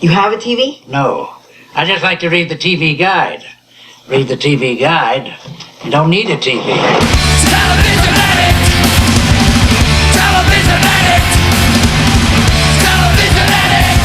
You have a TV? No. I just like to read the TV guide. Read the TV guide. You don't need a TV. Television addict! Television addict! Television addict!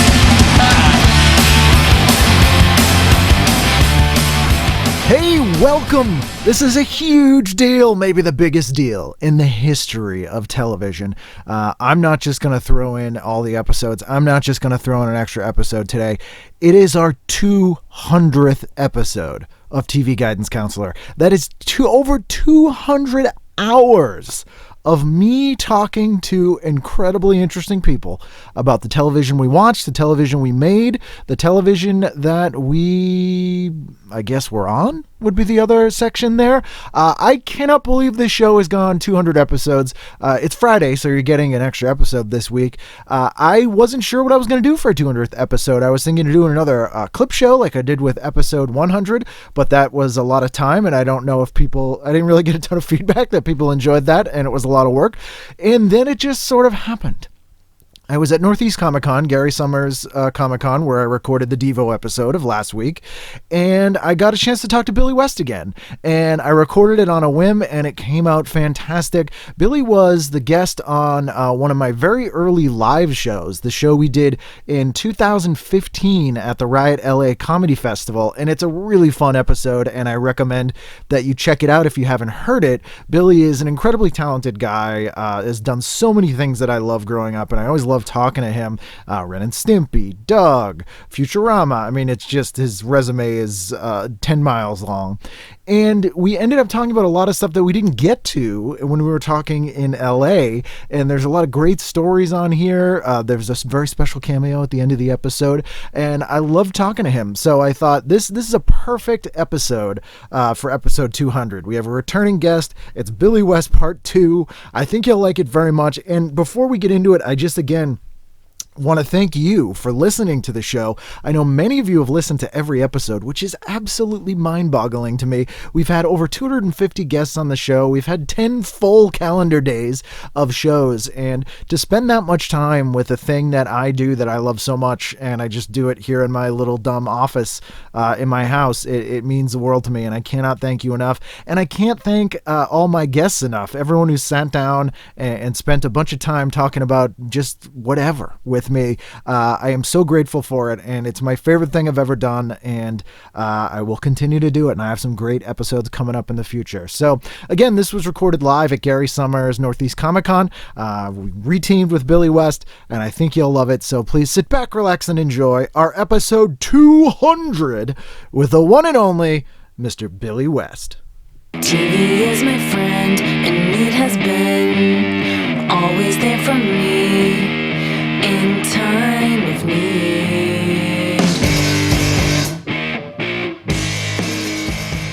Hey, welcome! This is a huge deal, maybe the biggest deal in the history of television. I'm not just going to throw in all the episodes. I'm not just going to throw in an extra episode today. It is our 200th episode of TV Guidance Counselor. That is over 200 hours of me talking to incredibly interesting people about the television we watched, the television we made, the television that we, I guess, were on, would be the other section there. I cannot believe this show has gone 200 episodes. It's Friday, so you're getting an extra episode this week. I wasn't sure what I was going to do for a 200th episode. I was thinking of doing another clip show like I did with episode 100, but that was a lot of time, and I don't know if I didn't really get a ton of feedback that people enjoyed that, and it was a lot of work. And then it just sort of happened. I was at Northeast Comic Con, Gary Summers Comic Con, where I recorded the Devo episode of last week, and I got a chance to talk to Billy West again, and I recorded it on a whim, and it came out fantastic. Billy was the guest on one of my very early live shows, the show we did in 2015 at the Riot LA Comedy Festival, and it's a really fun episode, and I recommend that you check it out if you haven't heard it. Billy is an incredibly talented guy, has done so many things that I love growing up, and I always love talking to him. Ren and Stimpy, Doug, Futurama. I mean, it's just, his resume is 10 miles long. And we ended up talking about a lot of stuff that we didn't get to when we were talking in LA. And there's a lot of great stories on here. There's a very special cameo at the end of the episode. And I love talking to him. So I thought this is a perfect episode for episode 200. We have a returning guest. It's Billy West Part 2. I think you'll like it very much. And before we get into it, I just, again, want to thank you for listening to the show. I know many of you have listened to every episode, which is absolutely mind-boggling to me. We've had over 250 guests on the show. We've had 10 full calendar days of shows, and to spend that much time with a thing that I do that I love so much, and I just do it here in my little dumb office in my house, it means the world to me, and I cannot thank you enough. And I can't thank all my guests enough. Everyone who sat down and spent a bunch of time talking about just whatever with me. I am so grateful for it, and it's my favorite thing I've ever done, and I will continue to do it, and I have some great episodes coming up in the future. So again, this was recorded live at Gary Summers Northeast Comic Con. We reteamed with Billy West, and I think you'll love it. So please sit back, relax, and enjoy our episode 200 with the one and only Mr. Billy West. TV is my friend, and it has been always there for me in time of need.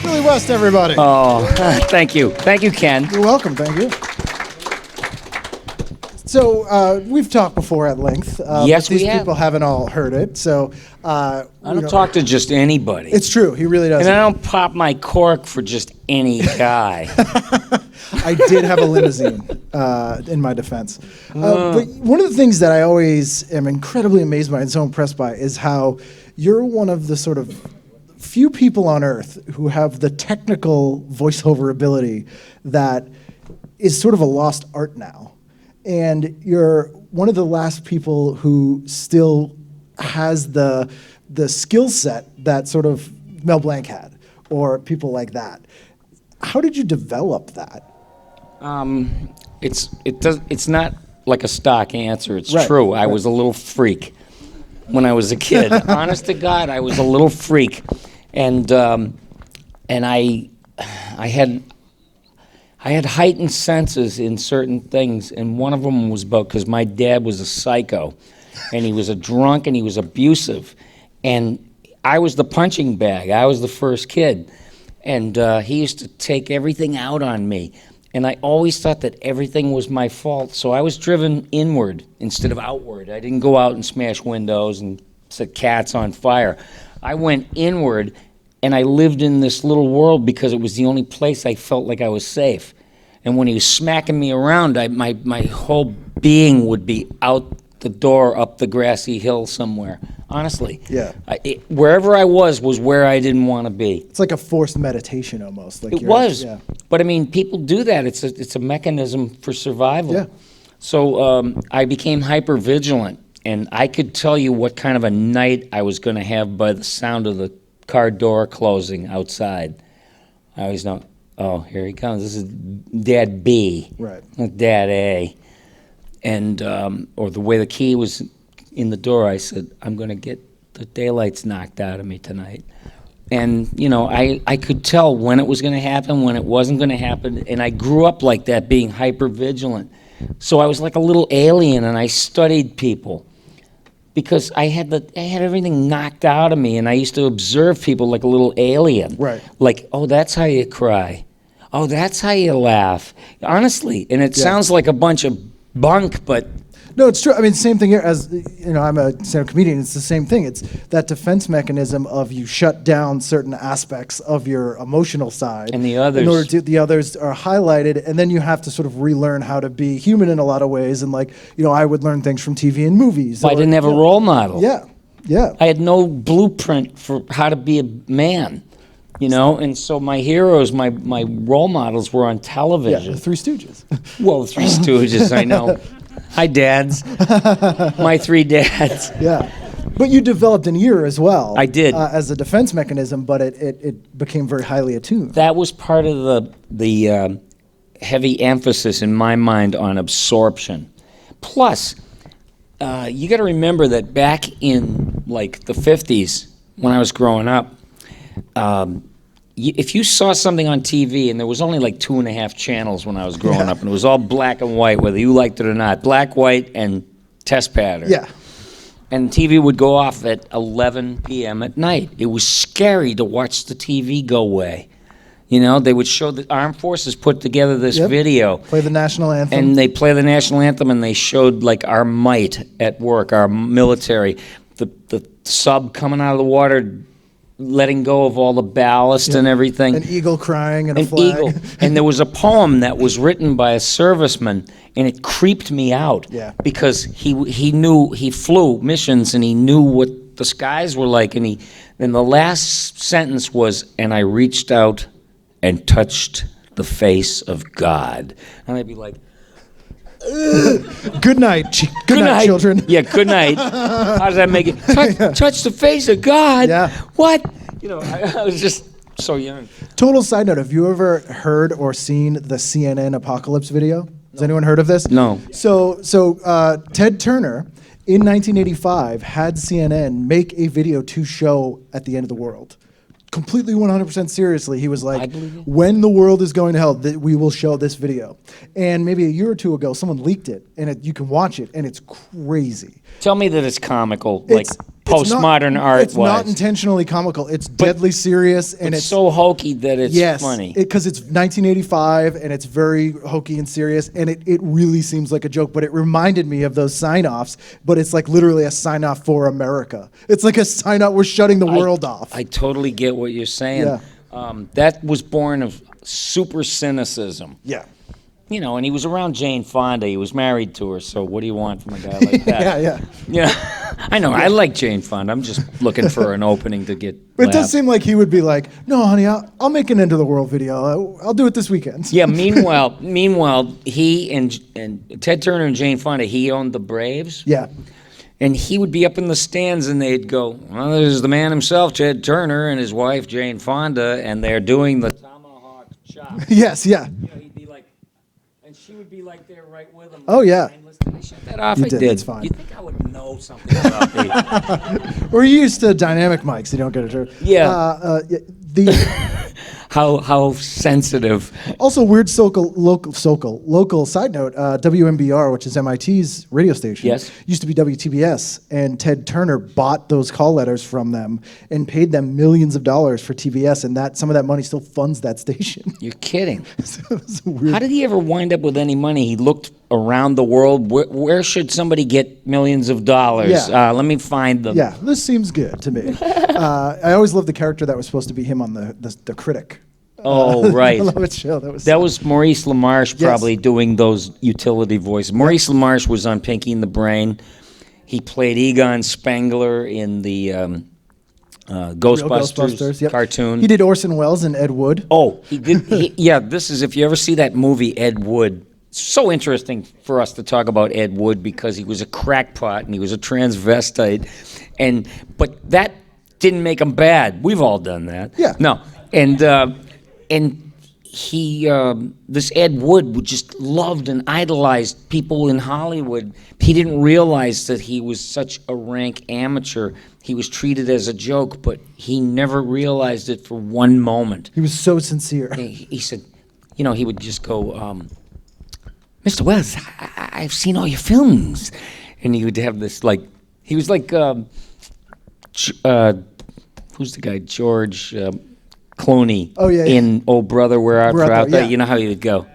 Billy West, everybody. Oh, thank you. Thank you, Ken. You're welcome. Thank you. So we've talked before at length. Yes, but these we have. people haven't all heard it. So I don't talk to just anybody. It's true. He really doesn't. And I don't pop my cork for just any guy. I did have a limousine in my defense. But one of the things that I always am incredibly amazed by and so impressed by is how you're one of the sort of few people on earth who have the technical voiceover ability that is sort of a lost art now. And you're one of the last people who still has the skill set that sort of Mel Blanc had, or people like that. How did you develop that? It's not like a stock answer. It's Right, true. I right. was a little freak when I was a kid. Honest to God, I was a little freak, and I had heightened senses in certain things, and one of them was because my dad was a psycho, and he was a drunk, and he was abusive, and I was the punching bag. I was the first kid, and he used to take everything out on me, and I always thought that everything was my fault, so I was driven inward instead of outward. I didn't go out and smash windows and set cats on fire. I went inward, and I lived in this little world because it was the only place I felt like I was safe. And when he was smacking me around, my whole being would be out the door, up the grassy hill somewhere. honestly. Yeah. Wherever I was where I didn't want to be. It's like a forced meditation almost. Like It was. But I mean, people do that. It's a mechanism for survival. Yeah. So I became hyper vigilant, and I could tell you what kind of a night I was going to have by the sound of the car door closing outside. I always know, oh, here he comes. This is Dad B. Right. Not Dad A. And, or the way the key was in the door, I said, I'm going to get the daylights knocked out of me tonight. And, you know, I could tell when it was going to happen, when it wasn't going to happen. And I grew up like that, being hyper vigilant. So I was like a little alien, and I studied people. Because I had everything knocked out of me, and I used to observe people like a little alien. Right. Like, oh, that's how you cry. Oh, that's how you laugh. Honestly, and it sounds like a bunch of bunk, but No, it's true. I mean, same thing here. As you know, I'm a stand-up comedian. It's the same thing. It's that defense mechanism of you shut down certain aspects of your emotional side, And the others- in order to the others are highlighted, and then you have to sort of relearn how to be human in a lot of ways. And like, you know, I would learn things from TV and movies. I didn't have a role model. Yeah, yeah. I had no blueprint for how to be a man, you know? And so my heroes, my role models were on Yeah, television. the Three Stooges. Well, the Three Stooges, I know. Hi, dads. My three dads. Yeah. But you developed an ear as well. I did. As a defense mechanism, but it became very highly attuned. That was part of the heavy emphasis in my mind on absorption. Plus, you got to remember that back in like the 50s, when I was growing up, if you saw something on TV, and there was only like 2.5 channels when I was growing up, and it was all black and white, whether you liked it or not, black, white, and test pattern. Yeah. And TV would go off at 11 p.m. at night. It was scary to watch the TV go away. You know, they would show the armed forces put together this Yep. video. Play the national anthem. And they play the national anthem, and they showed like our might at work, our military, the sub coming out of the water, letting go of all the ballast and everything. An eagle crying and a An flag. eagle. And there was a poem that was written by a serviceman, and it creeped me out. Yeah. Because he knew, he flew missions, and he knew what the skies were like, and the last sentence was, and I reached out and touched the face of God. And I'd be like, Good night, good night, children. Yeah, good night. How does that make it? Touch the face of God? Yeah. What? You know, I was just so young. Total side note: have you ever heard or seen the CNN apocalypse video? Has anyone heard of this? No. So Ted Turner in 1985 had CNN make a video to show at the end of the world. Completely 100% seriously, he was I like, believe it. when the world is going to hell, we will show this video. And maybe a year or two ago, someone leaked it, and you can watch it, and it's crazy. Tell me that it's comical, It's like postmodern art It's not wise. intentionally comical. It's deadly serious, and It's so hokey that it's yes, funny. because it's 1985 and it's very hokey and serious, and it really seems like a joke. But it reminded me of those sign-offs. But it's like literally a sign-off for America. It's like a sign-off. We're shutting the world off. I totally get what you're saying. Yeah. That was born of super cynicism. yeah. You know, and he was around Jane Fonda. He was married to her, so what do you want from a guy like that? Yeah. Yeah, I know. I like Jane Fonda. I'm just looking for an opening to get. But it does laughed. seem like he would be like, "No, honey, I'll make an end of the world video. I'll do it this weekend." Yeah. Meanwhile, he and Ted Turner and Jane Fonda. He owned the Braves. Yeah. And he would be up in the stands, and they'd go, "Well, there's the man himself, Ted Turner, and his wife Jane Fonda, and they're doing the tomahawk chop." Yes. Yeah. You know, he'd be like, and she would be like there right with him. Oh, yeah. Did I shut that off? You I did. did. It's fine. You think I would know something about me? We're used to dynamic mics. You don't get it. Yeah. How sensitive. Also, weird local side note, WMBR, which is MIT's radio station, Yes. used to be WTBS, and Ted Turner bought those call letters from them and paid them millions of dollars for TBS, and that some of that money still funds that station. You're kidding. So it's weird. How did he ever wind up with any money? He looked around the world. Where should somebody get millions of dollars? Yeah. Let me find them. Yeah, this seems good to me. I always loved the character that was supposed to be him on the Critic. Oh, right. I love it show. That was Maurice LeMarche Yes. probably doing those utility voices. Maurice LeMarche was on Pinky and the Brain. He played Egon Spengler in the Ghostbusters yep. cartoon. He did Orson Welles and Ed Wood. Oh, he did. Yeah, this is, if you ever see that movie, Ed Wood. So interesting for us to talk about Ed Wood because he was a crackpot and he was a transvestite, but that didn't make him bad. We've all done that. Yeah. No, and he this Ed Wood just loved and idolized people in Hollywood. He didn't realize that he was such a rank amateur. He was treated as a joke, but he never realized it for one moment. He was so sincere. He said, he would just go, Mr. Welles, I've seen all your films. And he would have this, he was like, who's the guy? George Clooney. Oh, yeah. In Oh Brother, Where Art Thou? Out There. Yeah. You know how he would go.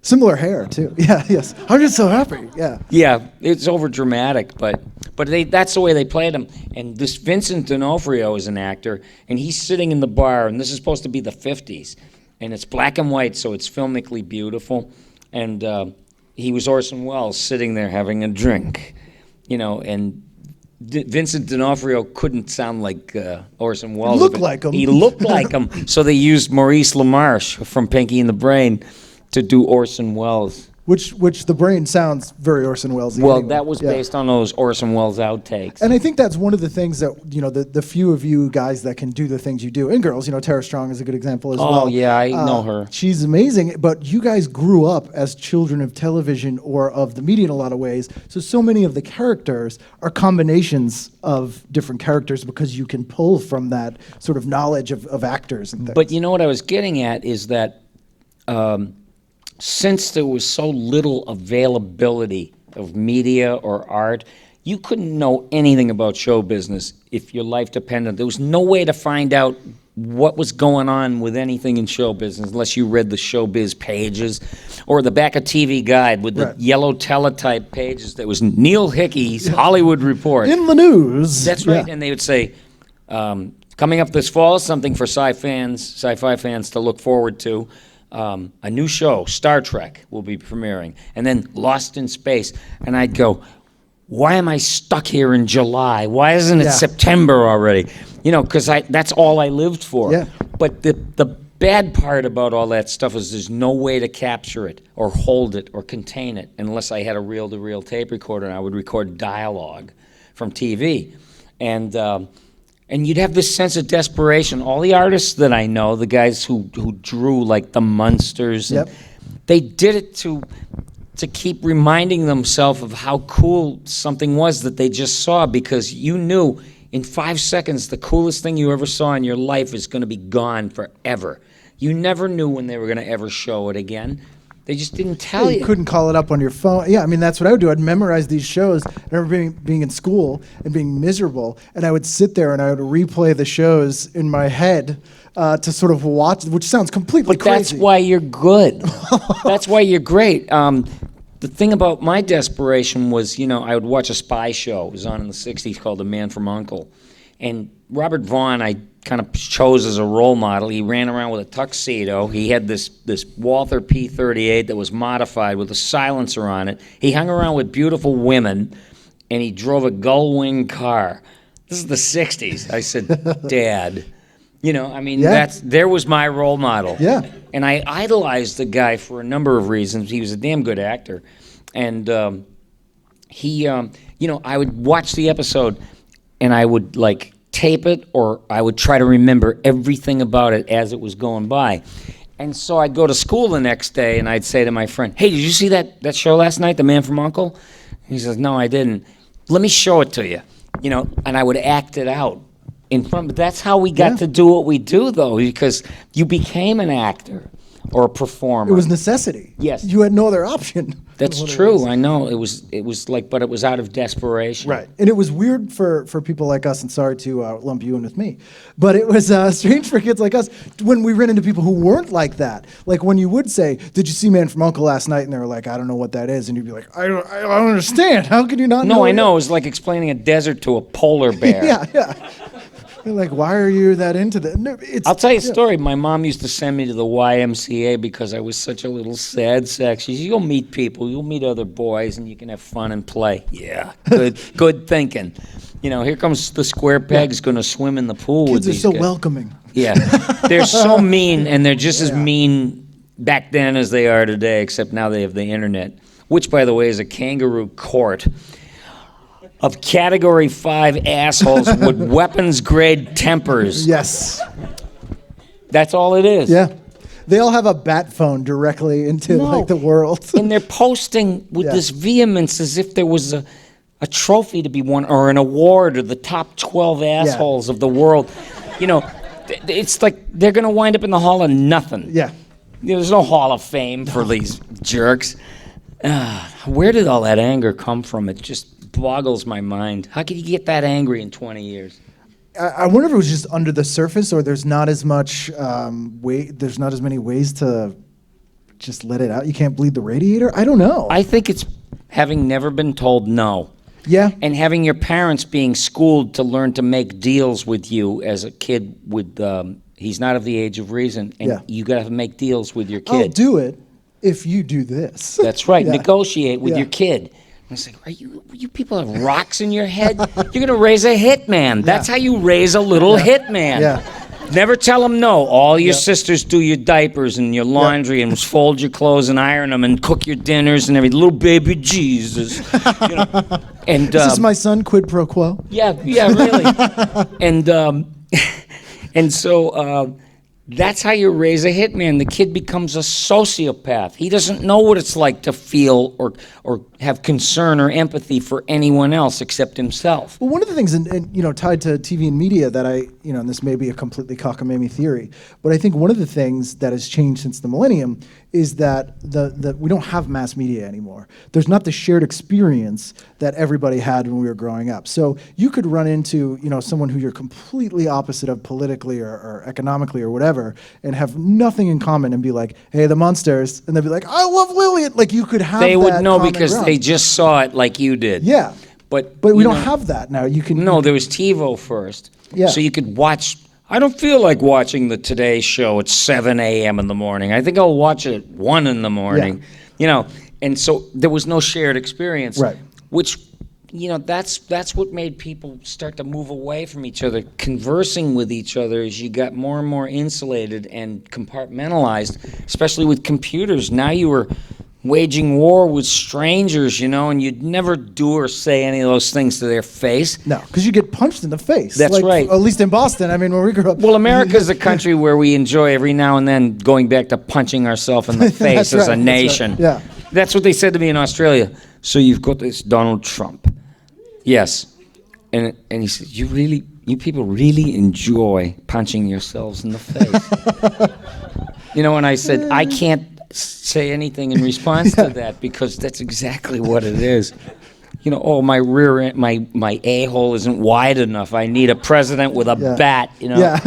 Similar hair, too. Yeah, yes. I'm just so happy. Yeah. Yeah, it's over dramatic, but that's the way they played him. And this Vincent D'Onofrio is an actor, and he's sitting in the bar, and this is supposed to be the 50s. And it's black and white, so it's filmically beautiful. And he was Orson Welles sitting there having a drink, and Vincent D'Onofrio couldn't sound like Orson Welles. Looked like him. He looked like him. So they used Maurice LeMarche from Pinky and the Brain to do Orson Welles. Which the brain sounds very Orson Welles. Well, anyway. that was based on those Orson Welles outtakes. And I think that's one of the things that, the few of you guys that can do the things you do, and girls, Tara Strong is a good example as well. Oh, yeah, I know her. She's amazing, but you guys grew up as children of television or of the media in a lot of ways, so many of the characters are combinations of different characters because you can pull from that sort of knowledge of actors and things. But what I was getting at is that since there was so little availability of media or art, you couldn't know anything about show business if your life depended. There was no way to find out what was going on with anything in show business unless you read the showbiz pages or the back of TV Guide with the yellow teletype pages. That was Neil Hickey's Hollywood Report. In the news. That's right. And they would say, coming up this fall, something for sci-fi fans to look forward to. A new show, Star Trek, will be premiering, and then Lost in Space. And I'd go, why am I stuck here in July? Why isn't it September already? Because that's all I lived for. Yeah. But the bad part about all that stuff is there's no way to capture it or hold it or contain it unless I had a reel-to-reel tape recorder and I would record dialogue from TV. And you'd have this sense of desperation. All the artists that I know, the guys who drew like the Munsters, they did it to keep reminding themselves of how cool something was that they just saw, because you knew in 5 seconds the coolest thing you ever saw in your life is going to be gone forever. You never knew when they were going to ever show it again. They just didn't tell you. You couldn't call it up on your phone. Yeah, I mean, that's what I would do. I'd memorize these shows. I remember being in school and being miserable, and I would sit there and I would replay the shows in my head to sort of watch, which sounds completely crazy. That's why you're good. That's why you're great. The thing about my desperation was, I would watch a spy show. It was on in the 60s called The Man from U.N.C.L.E. And Robert Vaughn, I kind of chose as a role model. He ran around with a tuxedo. He had this Walther P-38 that was modified with a silencer on it. He hung around with beautiful women, and he drove a gull-wing car. This is the 60s. I said, Dad, there was my role model. Yeah. And I idolized the guy for a number of reasons. He was a damn good actor. And I would watch the episode, and I would, tape it, or I would try to remember everything about it as it was going by. And so I'd go to school the next day, and I'd say to my friend, hey, did you see that show last night, The Man from U.N.C.L.E.? He says, no, I didn't. Let me show it to you. And I would act it out in front. But that's how we got to do what we do, though, because you became an actor or a performer. It was necessity. Yes. You had no other option. That's true. I know. It was but it was out of desperation. Right. And it was weird for people like us, and sorry to lump you in with me, but it was strange for kids like us when we ran into people who weren't like that. Like when you would say, did you see Man from U.N.C.L.E. last night? And they were like, I don't know what that is. And you'd be like, I don't understand. How could you not know? No, I know. It was like explaining a desert to a polar bear. Yeah. Like, why are you that into that? No, I'll tell you a story. My mom used to send me to the YMCA because I was such a little sad sack. She said, you'll meet people, you'll meet other boys, and you can have fun and play. Yeah, good thinking. Here comes the square pegs going to swim in the pool with Kids are these so guys. welcoming. Yeah, they're so mean, and they're just as mean back then as they are today, except now they have the internet, which, by the way, is a kangaroo court of Category 5 assholes with weapons-grade tempers. Yes. That's all it is. Yeah. They all have a bat phone directly into like the world. And they're posting with this vehemence as if there was a trophy to be won or an award or the top 12 assholes of the world. It's like they're going to wind up in the Hall of Nothing. Yeah. There's no Hall of Fame for these jerks. Where did all that anger come from? It just boggles my mind. How could you get that angry in 20 years? I wonder if it was just under the surface, or there's not as much there's not as many ways to just let it out. You can't bleed the radiator. I don't know. I think it's having never been told no. Yeah. And having your parents being schooled to learn to make deals with you as a kid with, he's not of the age of reason, and you got to make deals with your kid. I'll do it if you do this. That's right. Yeah. Negotiate with your kid. I was like, are you people have rocks in your head? You're going to raise a hitman. That's how you raise a little hitman. Yeah. Never tell them no. All your sisters do your diapers and your laundry and fold your clothes and iron them and cook your dinners and everything. Little baby Jesus. And Is this my son, quid pro quo? Yeah, really. And so that's how you raise a hitman. The kid becomes a sociopath. He doesn't know what it's like to feel or have concern or empathy for anyone else except himself. Well, one of the things, and tied to TV and media that and this may be a completely cockamamie theory, but I think one of the things that has changed since the millennium is that we don't have mass media anymore. There's not the shared experience that everybody had when we were growing up. So you could run into, someone who you're completely opposite of politically or economically or whatever, and have nothing in common and be like, hey, the Munsters, and they'd be like, I love Lillian. Like you could have They would that know common because ground. they just saw it like you did. Yeah. But we don't have that now. You can No, there was TiVo first. Yeah. So you could watch. I don't feel like watching the Today Show at 7 a.m. in the morning. I think I'll watch it at 1 in the morning. And so there was no shared experience. Right. Which, that's what made people start to move away from each other. Conversing with each other as you got more and more insulated and compartmentalized, especially with computers. Now you were waging war with strangers, and you'd never do or say any of those things to their face. No, because you get punched in the face. That's right. At least in Boston. I mean, when we grew up. Well, America's a country where we enjoy every now and then going back to punching ourselves in the face as a nation. That's right. Yeah. That's what they said to me in Australia. So you've got this Donald Trump. Yes. And he said, you people really enjoy punching yourselves in the face. And I said, I can't say anything in response to that because that's exactly what it is. My rear end, my a-hole isn't wide enough. I need a president with a bat, Yeah.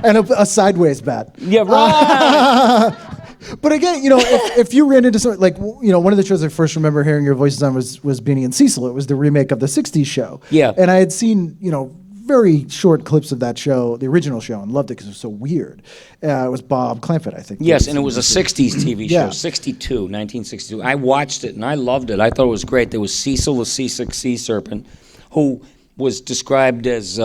And a sideways bat. Yeah, right. But again, if you ran into something like, one of the shows I first remember hearing your voices on was Beanie and Cecil. It was the remake of the 60s show. Yeah. And I had seen, very short clips of that show, the original show, and loved it because it was so weird. It was Bob Clampett, I think. Yes, and it was a 60s TV show, Yeah. 1962. I watched it, and I loved it. I thought it was great. There was Cecil, the seasick sea serpent, who was described as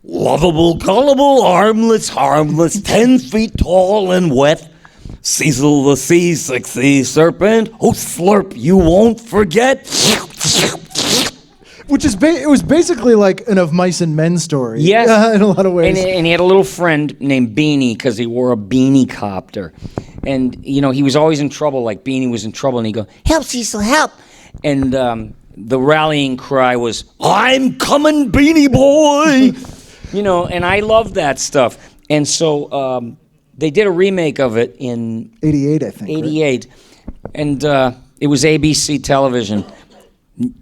lovable, gullible, harmless, 10 feet tall and wet. Cecil, the seasick sea serpent, oh, slurp, you won't forget. Which is it was basically like an Of Mice and Men story. Yes. In a lot of ways. And he had a little friend named Beanie because he wore a beanie copter. And, he was always in trouble, like Beanie was in trouble, and he'd go, help, Cecil, help. And the rallying cry was, I'm coming, Beanie Boy. And I loved that stuff. And so they did a remake of it in 88, I think. 88. Right? And it was ABC television.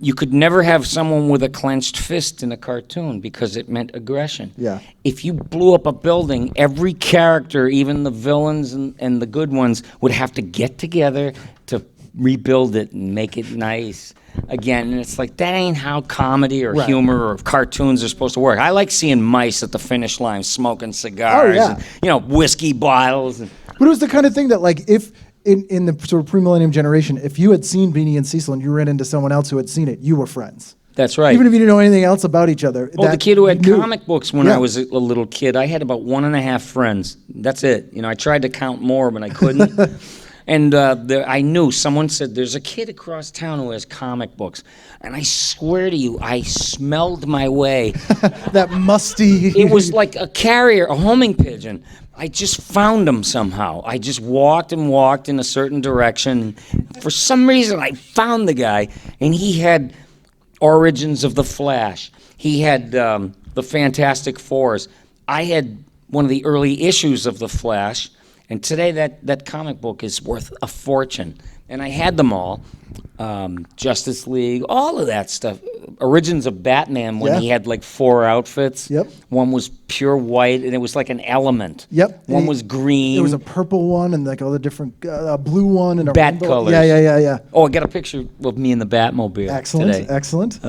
You could never have someone with a clenched fist in a cartoon because it meant aggression. Yeah. If you blew up a building, every character, even the villains and the good ones, would have to get together to rebuild it and make it nice again. And it's like, that ain't how comedy or Right. humor or cartoons are supposed to work. I like seeing mice at the finish line smoking cigars, Oh, yeah. and, whiskey bottles. And, But it was the kind of thing that, like, if in the sort of pre-millennium generation, if you had seen Beanie and Cecil and you ran into someone else who had seen it, you were friends. that's right. Even if you didn't know anything else about each other. Oh, the kid who had you knew. comic books when Yeah. I was a little kid, I had about 1.5 friends. That's it. I tried to count more, but I couldn't. And I knew, someone said, there's a kid across town who has comic books. And I swear to you, I smelled my way. That musty. It was like a carrier, a homing pigeon. I just found him somehow. I just walked and walked in a certain direction. For some reason, I found the guy, and he had Origins of the Flash. He had the Fantastic Fours. I had one of the early issues of the Flash, and today that comic book is worth a fortune. And I had them all. Justice League, all of that stuff. Origins of Batman when Yeah. he had like 4 outfits. Yep. One was pure white, and it was like an element. Yep. One was green. There was a purple one and like all the different blue one and a Bat rainbow. colors. Yeah. Oh, I got a picture of me in the Batmobile Excellent, today. excellent.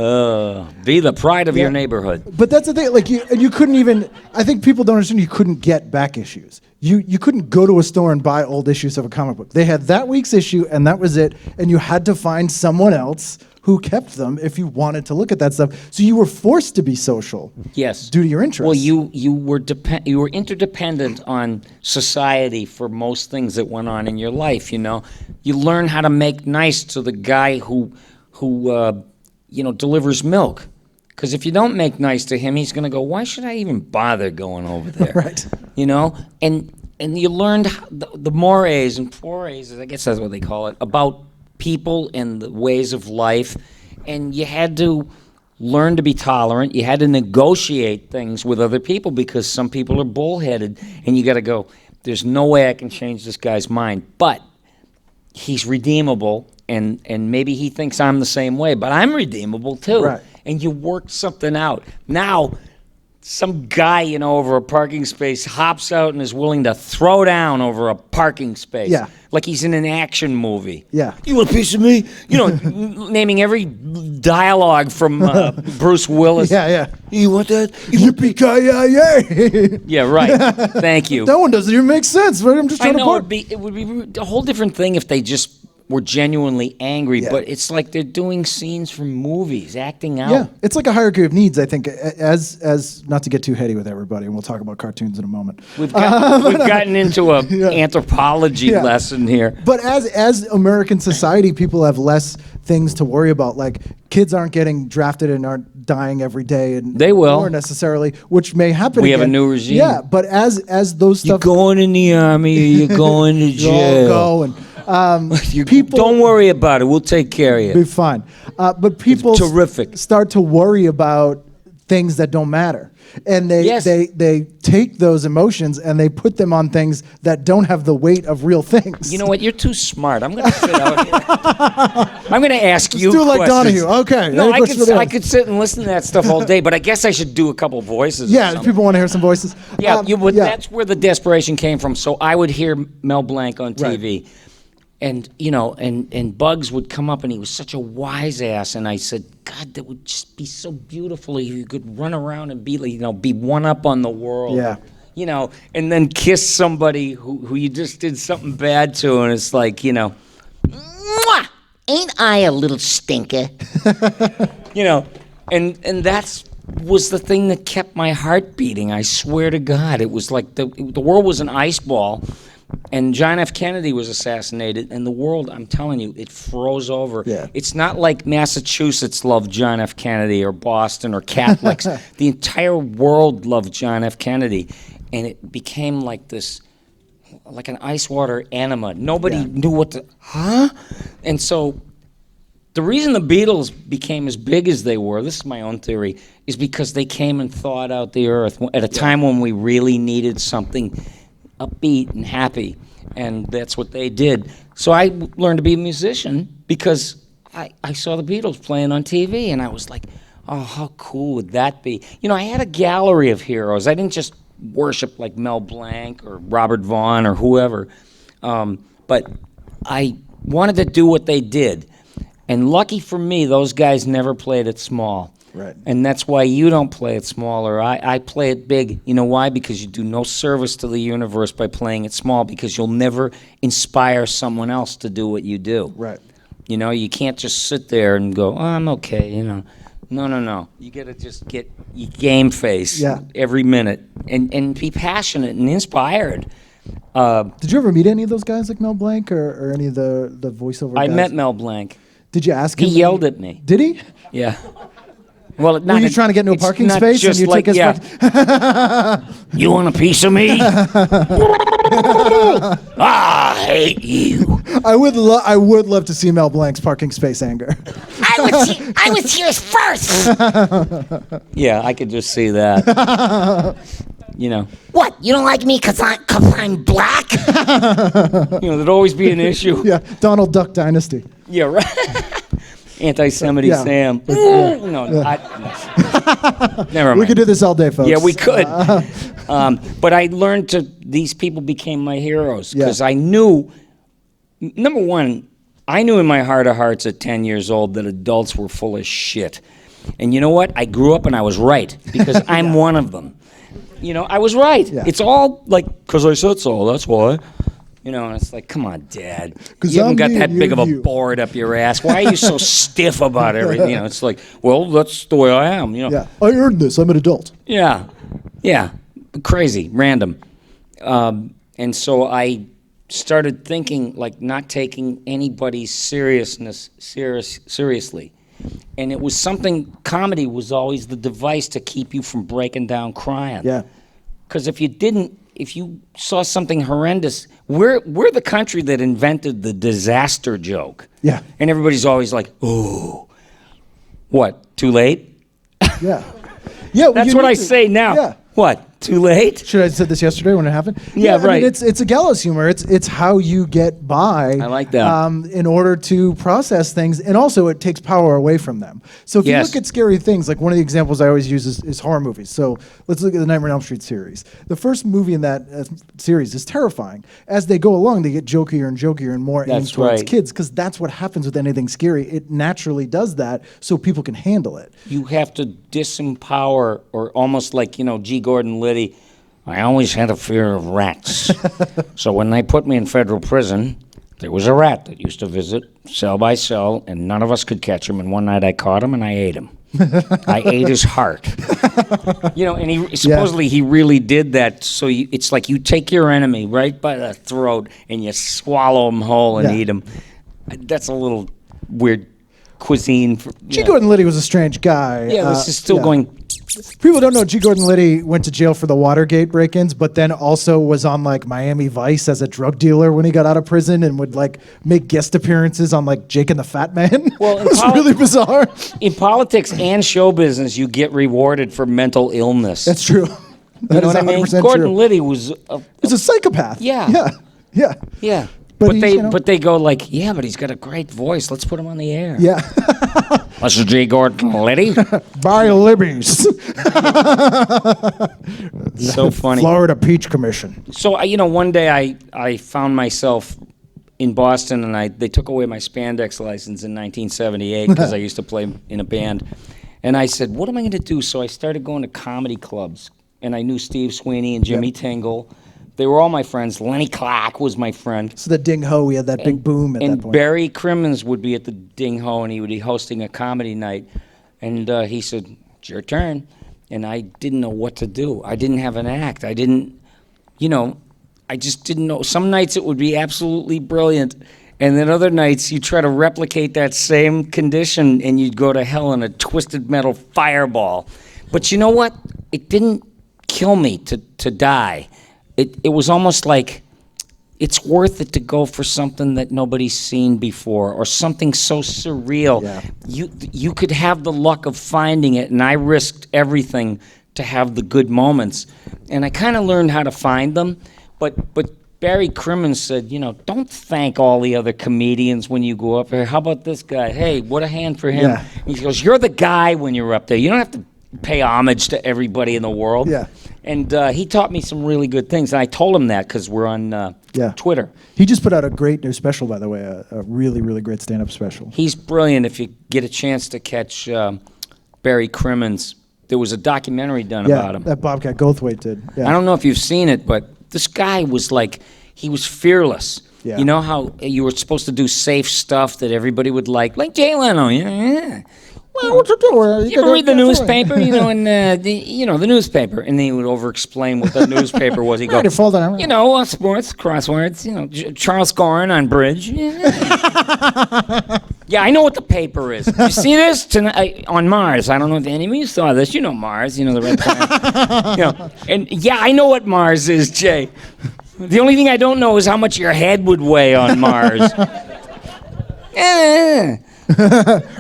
Be the pride of Yeah. your neighborhood. But that's the thing, like you couldn't even. I think people don't understand. You couldn't get back issues. You couldn't go to a store and buy old issues of a comic book. They had that week's issue, and that was it. And you had to find someone else who kept them if you wanted to look at that stuff. So you were forced to be social. Yes. Due to your interests. Well, you were interdependent on society for most things that went on in your life. You learn how to make nice to the guy who delivers milk. Because if you don't make nice to him, he's going to go, why should I even bother going over there? Right. And you learned the mores and forays, I guess that's what they call it, about people and the ways of life. And you had to learn to be tolerant. You had to negotiate things with other people because some people are bullheaded. And you got to go, there's no way I can change this guy's mind. But he's redeemable. And maybe he thinks I'm the same way, but I'm redeemable too. Right. And you worked something out. Now, some guy, over a parking space hops out and is willing to throw down over a parking space. Yeah. Like he's in an action movie. Yeah. You want a piece of me? Naming every dialogue from Bruce Willis. Yeah. You want that? Yippee-ki-yay! Yeah, right. Thank you. That one doesn't even make sense. But I'm just I trying to know put. it would be a whole different thing if they just were genuinely angry, Yeah. but it's like they're doing scenes from movies, acting out. Yeah, it's like a hierarchy of needs. I think, as not to get too heady with everybody, and we'll talk about cartoons in a moment. We've gotten into a anthropology Yeah. lesson here. But as American society, people have less things to worry about. Like kids aren't getting drafted and aren't dying every day, and They will. or necessally, which may happen. We have a again. new regime. Yeah, but as those You're stuff going in the army or you're going to jail. go and people Don't worry about it. We'll take care of you. be fine. But people terrific. start to worry about things that don't matter. And Yes. they take those emotions and they put them on things that don't have the weight of real things. You know what? You're too smart. I'm going to sit out here. I'm going to ask you do like questions. Donahue. Okay. No, Any I questions could, for the I audience? could sit and listen to that stuff all day, but I guess I should do a couple voices. or Yeah, something. people want to hear some voices. Yeah, but yeah. that's where the desperation came from. So I would hear Mel Blanc on Right. TV. And, and Bugs would come up and he was such a wise ass. And I said, God, that would just be so beautiful if you could run around and be, be one up on the world. Yeah. And then kiss somebody who you just did something bad to. And it's like, Mwah! Ain't I a little stinker? And that's was the thing that kept my heart beating. I swear to God. It was like the world was an ice ball. And John F. Kennedy was assassinated, and the world, I'm telling you, it froze over. Yeah. It's not like Massachusetts loved John F. Kennedy or Boston or Catholics. The entire world loved John F. Kennedy, and it became like this, like an ice water enema. Nobody knew what to, And so the reason the Beatles became as big as they were, this is my own theory, is because they came and thawed out the earth at a time when we really needed something upbeat and happy, and that's what they did. So I learned to be a musician because I saw the Beatles playing on TV, and I was like, oh, how cool would that be? I had a gallery of heroes. I didn't just worship like Mel Blanc or Robert Vaughn or whoever, but I wanted to do what they did. And lucky for me, those guys never played it small. Right. And that's why you don't play it small, or I play it big. You know why? Because you do no service to the universe by playing it small, because you'll never inspire someone else to do what you do. Right. You know, you can't just sit there and go, oh, I'm okay, you know. No. You got to just get your game face every minute and be passionate and inspired. Did you ever meet any of those guys like Mel Blanc or any of the voiceover guys? I met Mel Blanc. Did you ask him? He yelled at me. Did he? Yeah. Well, Were you trying to get into a parking space and you took his You want a piece of me? I hate you. I would love to see Mel Blanc's parking space anger. I was here first. Yeah, I could just see that. You know. What? You don't like me because I'm black? You know, there'd always be an issue. Yeah, Donald Duck Dynasty. Yeah, right. Anti-Semite Sam. No. Never mind. We could do this all day, folks. Yeah, we could. But I learned these people became my heroes because I knew, number one, I knew in my heart of hearts at 10 years old that adults were full of shit. And you know what? I grew up and I was right because I'm one of them. You know, I was right. Yeah. It's all like, because I said so, that's why. You know, and it's like, come on, Dad. You haven't got that big of a board up your ass. Why are you so stiff about everything? You know, it's like, well, that's the way I am. You know. Yeah, I earned this. I'm an adult. Yeah. Crazy, random. And so I started thinking, like, not taking anybody's seriousness seriously. And it was something, comedy was always the device to keep you from breaking down crying. Yeah. Because if you saw something horrendous, we're the country that invented the disaster joke. Yeah. And everybody's always like, ooh, what, too late? Yeah. Yeah. That's what I say now. Yeah. What? Too late? Should I have said this yesterday when it happened? Yeah, right. I mean, it's a gallows humor. It's how you get by. I like that. In order to process things, and also it takes power away from them. So if you look at scary things, like one of the examples I always use is horror movies. So let's look at the Nightmare on Elm Street series. The first movie in that series is terrifying. As they go along, they get jokier and jokier and more aimed towards kids, because that's what happens with anything scary. It naturally does that, so people can handle it. You have to disempower, or almost like, you know, G. Gordon Liddy. I always had a fear of rats. So when they put me in federal prison, there was a rat that used to visit cell by cell, and none of us could catch him. And one night I caught him and I ate him. I ate his heart. You know, and he supposedly he really did that. So it's like you take your enemy right by the throat and you swallow him whole and eat him. That's a little weird cuisine. G. Gordon Liddy was a strange guy. Yeah, this is still going. People don't know G. Gordon Liddy went to jail for the Watergate break-ins, but then also was on like Miami Vice as a drug dealer when he got out of prison, and would like make guest appearances on like Jake and the Fat Man. Well, it was really bizarre. In politics and show business, you get rewarded for mental illness. That's true. That you know what I mean? Gordon Liddy was a psychopath. Yeah. But they go like, yeah, but he's got a great voice. Let's put him on the air. Yeah. This is G. Gordon Liddy. Buy Libby's. So funny. Florida Peach Commission. So, you know, one day I found myself in Boston, and they took away my spandex license in 1978 because I used to play in a band. And I said, what am I going to do? So I started going to comedy clubs, and I knew Steve Sweeney and Jimmy Tingle. They were all my friends. Lenny Clark was my friend. So the Ding Ho, we had that big boom at that point. And Barry Crimmins would be at the Ding Ho, and he would be hosting a comedy night. And he said, it's your turn. And I didn't know what to do. I didn't have an act. I just didn't know. Some nights it would be absolutely brilliant. And then other nights you try to replicate that same condition, and you'd go to hell in a twisted metal fireball. But you know what? It didn't kill me to die. It was almost like it's worth it to go for something that nobody's seen before, or something so surreal. Yeah. You could have the luck of finding it, and I risked everything to have the good moments. And I kind of learned how to find them. But Barry Crimmins said, you know, don't thank all the other comedians when you go up there. How about this guy? Hey, what a hand for him. Yeah. He goes, you're the guy when you're up there. You don't have to pay homage to everybody in the world. Yeah. And he taught me some really good things. And I told him that because we're on Twitter. He just put out a great new special, by the way, a really, really great stand-up special. He's brilliant. If you get a chance to catch Barry Crimmins, there was a documentary done about him. That Bobcat Goldthwait did. Yeah. I don't know if you've seen it, but this guy was like, he was fearless. Yeah. You know how you were supposed to do safe stuff that everybody would like Jay Leno. Yeah. Well, what you do? You ever read the newspaper? You know, and the newspaper, and then he would over-explain what the newspaper was. He'd go, you know, sports, crosswords. You know, Charles Gorin on bridge. Yeah. Yeah, I know what the paper is. You see this tonight on Mars? I don't know if any of you saw this. You know Mars. You know the red planet. You know, and yeah, I know what Mars is, Jay. The only thing I don't know is how much your head would weigh on Mars.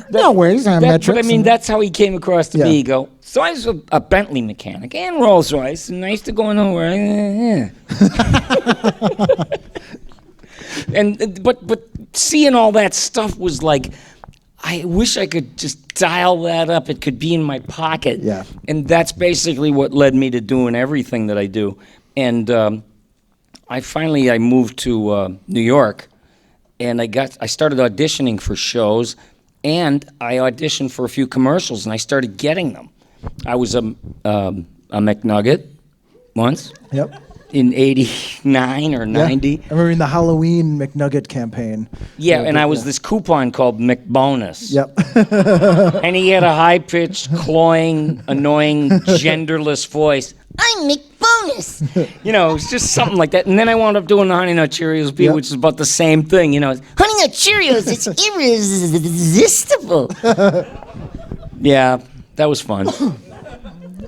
No ways, metrics. But I mean, that's how he came across to me. He go, so I was a Bentley mechanic and Rolls Royce, and I used to go nowhere. But seeing all that stuff was like, I wish I could just dial that up. It could be in my pocket. Yeah. And that's basically what led me to doing everything that I do. And I moved to New York. And I started auditioning for shows, and I auditioned for a few commercials, and I started getting them. I was a McNugget once. Yep. In '89 or '90. I remember in the Halloween McNugget campaign. Yeah, and I was this coupon called McBonus. Yep. And he had a high-pitched, cloying, annoying, genderless voice. I'm McBonus. You know, it's just something like that. And then I wound up doing the Honey Nut Cheerios beat, which is about the same thing, you know. Honey Nut Cheerios, it's irresistible. Yeah, that was fun.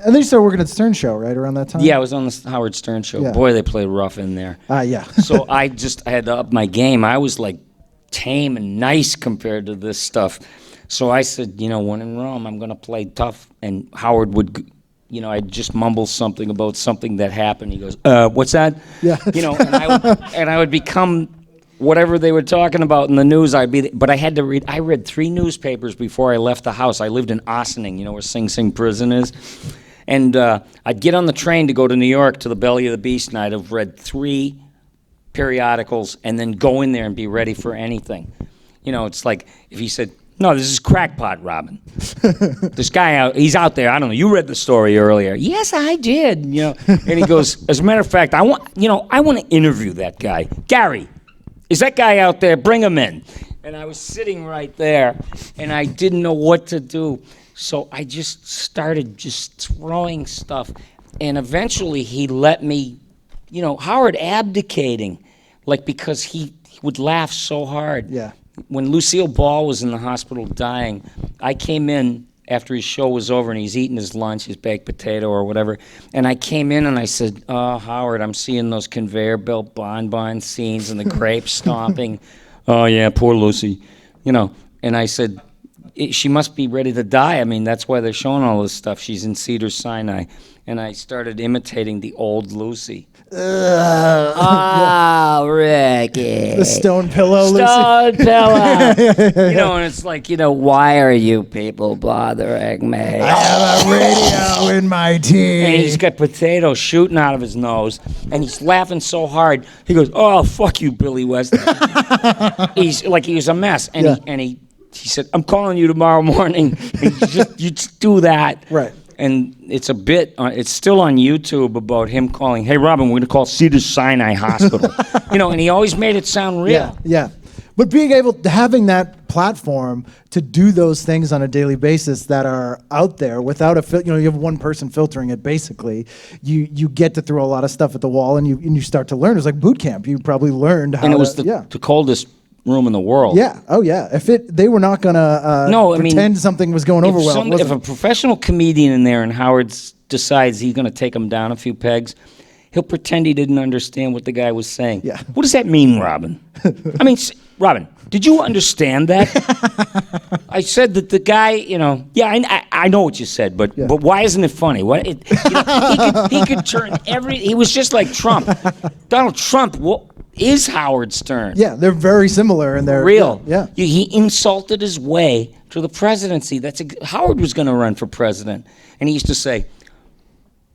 And then you started working at Stern Show, right, around that time? Yeah, I was on the Howard Stern Show. Yeah. Boy, they played rough in there. Yeah. So I had to up my game. I was like tame and nice compared to this stuff. So I said, you know, when in Rome, I'm going to play tough. And Howard would, you know, I'd just mumble something about something that happened. He goes, what's that? Yeah. You know, and I would become whatever they were talking about in the news. But I had to read. I read 3 newspapers before I left the house. I lived in Ossining, you know, where Sing Sing Prison is. And I'd get on the train to go to New York to the Belly of the Beast, and I'd have read 3 periodicals and then go in there and be ready for anything. You know, it's like if he said, no, this is crackpot, Robin. This guy he's out there. I don't know. You read the story earlier. Yes, I did. You know, and he goes, as a matter of fact, I want to interview that guy. Gary, is that guy out there? Bring him in. And I was sitting right there, and I didn't know what to do. So I just started just throwing stuff. And eventually he let me, you know, Howard abdicating, like because he would laugh so hard. Yeah. When Lucille Ball was in the hospital dying, I came in after his show was over and he's eating his lunch, his baked potato or whatever. And I came in and I said, oh, Howard, I'm seeing those conveyor belt bonbon scenes and the grape stomping. Oh, yeah, poor Lucy. You know, and I said, she must be ready to die. I mean, that's why they're showing all this stuff. She's in Cedars-Sinai. And I started imitating the old Lucy. Oh, Ricky. The stone pillow, Lucy. Stone pillow. You know, and it's like, you know, why are you people bothering me? I have a radio in my teeth. And he's got potatoes shooting out of his nose, and he's laughing so hard. He goes, oh, fuck you, Billy West. He's like, he was a mess. And he said, I'm calling you tomorrow morning. And you just do that. Right. And it's a bit, it's still on YouTube about him calling, hey, Robin, we're going to call Cedars-Sinai Hospital. You know, and he always made it sound real. Yeah. But being able to, having that platform to do those things on a daily basis that are out there without you have one person filtering it, basically, you get to throw a lot of stuff at the wall and you start to learn. It's like boot camp. You probably learned how and it was the coldest room in the world. Yeah. Oh, yeah. They were not gonna pretend something was going over well. If a professional comedian in there and Howard decides he's going to take him down a few pegs, he'll pretend he didn't understand what the guy was saying. Yeah. What does that mean, Robin? I mean, Robin, did you understand that? I said that the guy, you know, I know what you said, but why isn't it funny? He could turn he was just like Trump. Donald Trump is Howard Stern. Yeah, they're very similar and they're real. Yeah. He insulted his way to the presidency. Howard was going to run for president, and he used to say,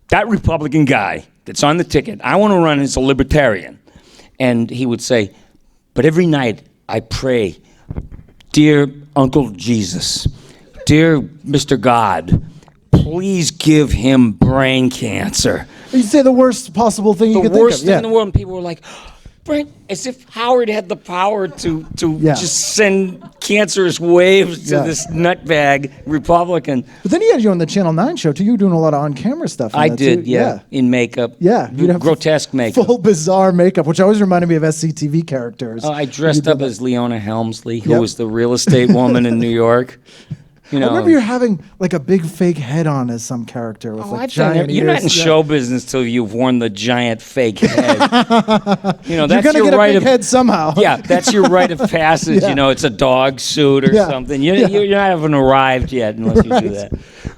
that Republican guy that's on the ticket, I want to run as a libertarian. And he would say, but every night I pray, dear Uncle Jesus, dear Mr. God, please give him brain cancer. You say the worst possible thing you could think of. The worst thing in the world, and people were like, brain, as if Howard had the power to just send cancerous waves to this nutbag Republican. But then he had you on the Channel 9 show, too. You were doing a lot of on-camera stuff. I did, in makeup. Yeah. You'd have grotesque makeup. Full bizarre makeup, which always reminded me of SCTV characters. I dressed up as Leona Helmsley, who was the real estate woman in New York. You know, I remember you having like a big fake head on as some character with like giant ears. You're not in show business till you've worn the giant fake head. That's you're gonna get a big head somehow. Yeah, that's your rite of passage. You know, it's a dog suit or something. You're not even arrived yet unless you do that.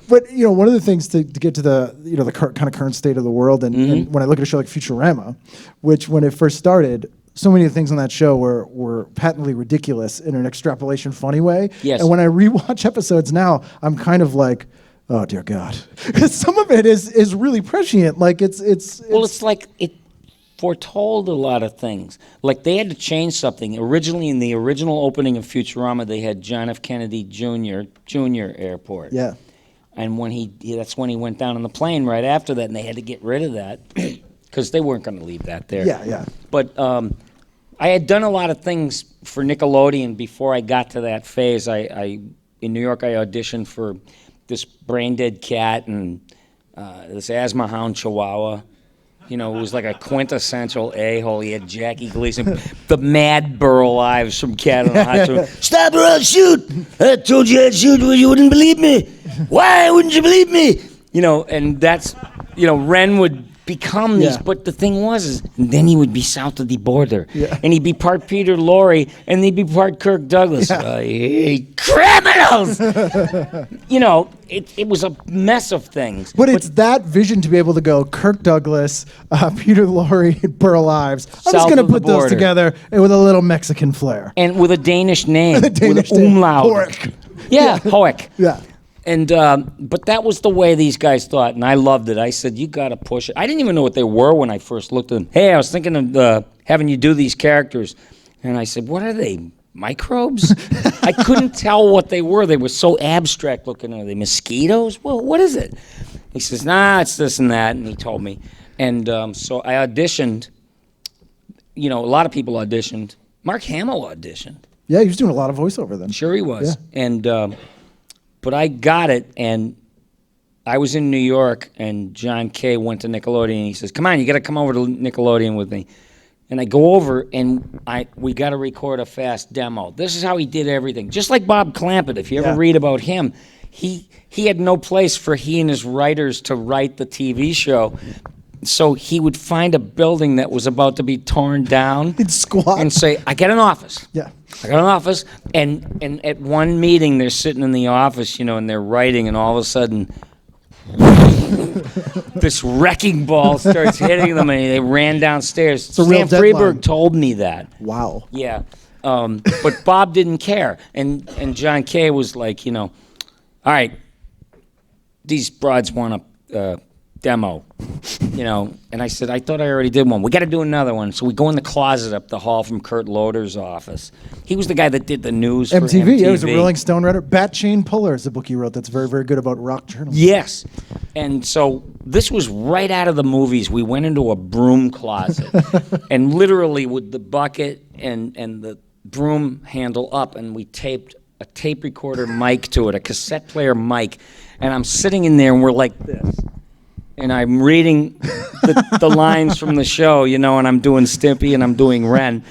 But one of the things to get to the the kind of current state of the world, and when I look at a show like Futurama, which when it first started, so many of the things on that show were patently ridiculous in an extrapolation funny way. Yes. And when I rewatch episodes now, I'm kind of like, oh dear God, because some of it is really prescient. Like it's like it foretold a lot of things. Like they had to change something. Originally, in the original opening of Futurama, they had John F. Kennedy Jr. Airport. Yeah. And when that's when he went down on the plane right after that, and they had to get rid of that because they weren't going to leave that there. Yeah. But I had done a lot of things for Nickelodeon before I got to that phase. In New York, I auditioned for this brain dead cat and this asthma hound chihuahua. It was like a quintessential a-hole. He had Jackie Gleason, the mad Burl Ives from Cat on the Hot Tub. Stop or I'll shoot. I told you I'd shoot, but you wouldn't believe me. Why wouldn't you believe me? And that's, Ren would become these, but the thing was, and then he would be south of the border, and he'd be part Peter Lorre, and he'd be part Kirk Douglas. I hate criminals. It was a mess of things. But it's that vision to be able to go Kirk Douglas, Peter Lorre, and Burl Ives. I'm just going to put those together with a little Mexican flair. And with a Danish name, with name. umlaut. Hoek. Hoek. Yeah. And but that was the way these guys thought, and I loved it. I said, you got to push it. I didn't even know what they were when I first looked at them. Hey, I was thinking of having you do these characters. And I said, what are they, microbes? I couldn't tell what they were. They were so abstract looking. Are they mosquitoes? Well, what is it? He says, nah, it's this and that, and he told me. And so I auditioned. A lot of people auditioned. Mark Hamill auditioned. Yeah, he was doing a lot of voiceover then. Sure he was. Yeah. And but I got it, and I was in New York, and John Kay went to Nickelodeon, and he says, come on, you got to come over to Nickelodeon with me. And I go over, and we got to record a fast demo. This is how he did everything. Just like Bob Clampett, if you ever read about him, he had no place for he and his writers to write the TV show. So he would find a building that was about to be torn down. He'd squat. And say, I got an office. Yeah. I got an office. And at one meeting, they're sitting in the office, and they're writing, and all of a sudden, this wrecking ball starts hitting them, and they ran downstairs. Sam Freeberg told me that. Wow. Yeah. But Bob didn't care. And John Kay was like, all right, these broads want a demo, and I said, I thought I already did one. We got to do another one. So we go in the closet up the hall from Kurt Loder's office. He was the guy that did the news for MTV. Yeah, he was a Rolling Stone writer. Bat Chain Puller is a book he wrote that's very, very good about rock journalism. Yes. And so this was right out of the movies. We went into a broom closet and literally with the bucket and the broom handle up, and we taped a tape recorder mic to it, a cassette player mic, and I'm sitting in there and we're like this. And I'm reading the lines from the show, and I'm doing Stimpy and I'm doing Ren.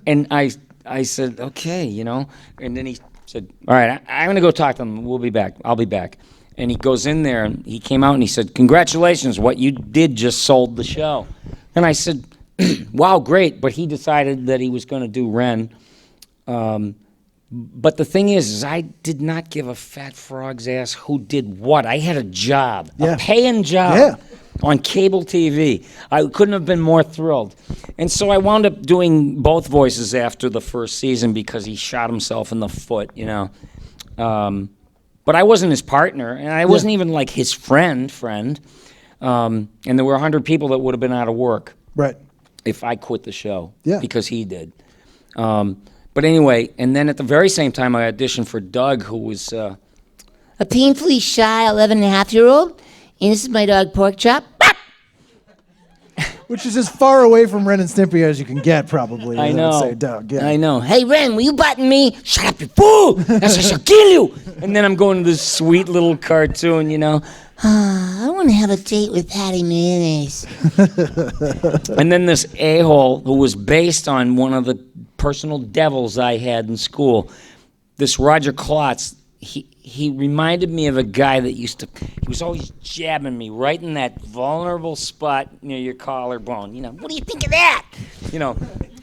And I said, okay, and then he said, all right, I'm going to go talk to them. We'll be back. I'll be back. And he goes in there and he came out and he said, congratulations, what you did just sold the show. And I said, wow, great. But he decided that he was going to do Ren. But the thing is I did not give a fat frog's ass who did what. I had a job, a paying job on cable TV. I couldn't have been more thrilled. And so I wound up doing both voices after the first season because he shot himself in the foot, But I wasn't his partner, and I wasn't even like his friend. And there were 100 people that would have been out of work Right. if I quit the show Yeah. because he did. But anyway, and then at the very same time, I auditioned for Doug, who was A painfully shy 11-and-a-half-year-old. And this is my dog, Pork Chop. Which is as far away from Ren and Stimpy as you can get, probably. I would know. say Doug. Yeah. I know. Hey, Ren, will you button me? Shut up, you fool! Else I shall kill you! And then I'm going to this sweet little cartoon, you know. I want to have a date with Patty Mayonnaise. And then this a-hole who was based on one of the personal devils I had in school, this Roger Klotz, he reminded me of a guy that he was always jabbing me right in that vulnerable spot near your collarbone. You know, what do you think of that? You know,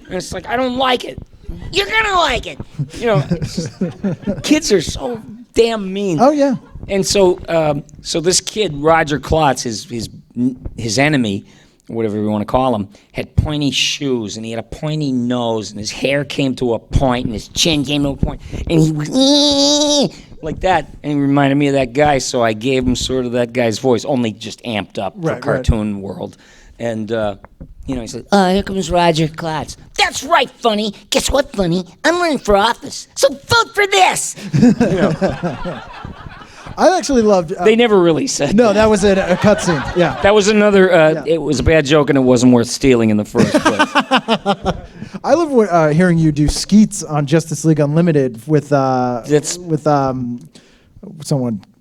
and it's like, I don't like it. You're going to like it. You know, it's just, kids are so damn mean. Oh, yeah. And so, so this kid, Roger Klotz, his enemy, whatever you want to call him, had pointy shoes, and he had a pointy nose, and his hair came to a point, and his chin came to a point, and he was like that, and he reminded me of that guy, so I gave him sort of that guy's voice, only just amped up for cartoon world. And, you know, he said, Here comes Roger Klotz. That's right, Funny. Guess what, Funny? I'm running for office, so vote for this. you know. I actually loved. They never really said No, that was a cutscene. Yeah. That was another, it was a bad joke, and it wasn't worth stealing in the first place. I love hearing you do Skeets on Justice League Unlimited with someone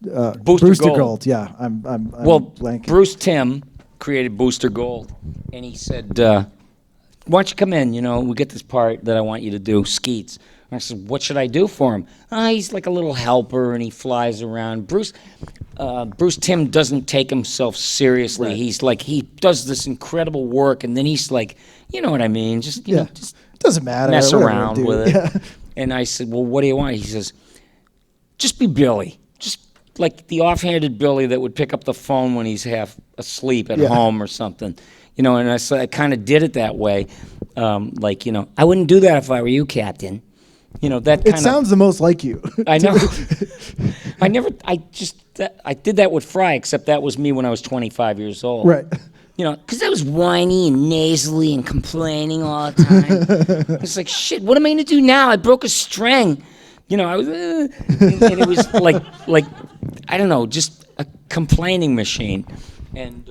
Booster Gold. Yeah, I'm Well, blanking. Bruce Timm created Booster Gold, and he said, why don't you come in, you know, we get this part that I want you to do, Skeets. And I said, what should I do for him? He's like a little helper, and he flies around. Bruce Timm doesn't take himself seriously. Right. He's like, he does this incredible work, and then he's like, you know what I mean, just, you know, just doesn't matter. mess whatever around do. with it. Yeah. And I said, well, what do you want? He says, just be Billy. Just like the offhanded Billy that would pick up the phone when he's half asleep at home or something. You know, and I kind of did it that way. Like, you know, I wouldn't do that if I were you, Captain. You know, that kind of... It sounds the most like you. I know. I did that with Fry, except that was me when I was 25 years old. Right. You know, because I was whiny and nasally and complaining all the time. It's like, shit, what am I going to do now? I broke a string. You know, I was... and it was like, I don't know, just a complaining machine. And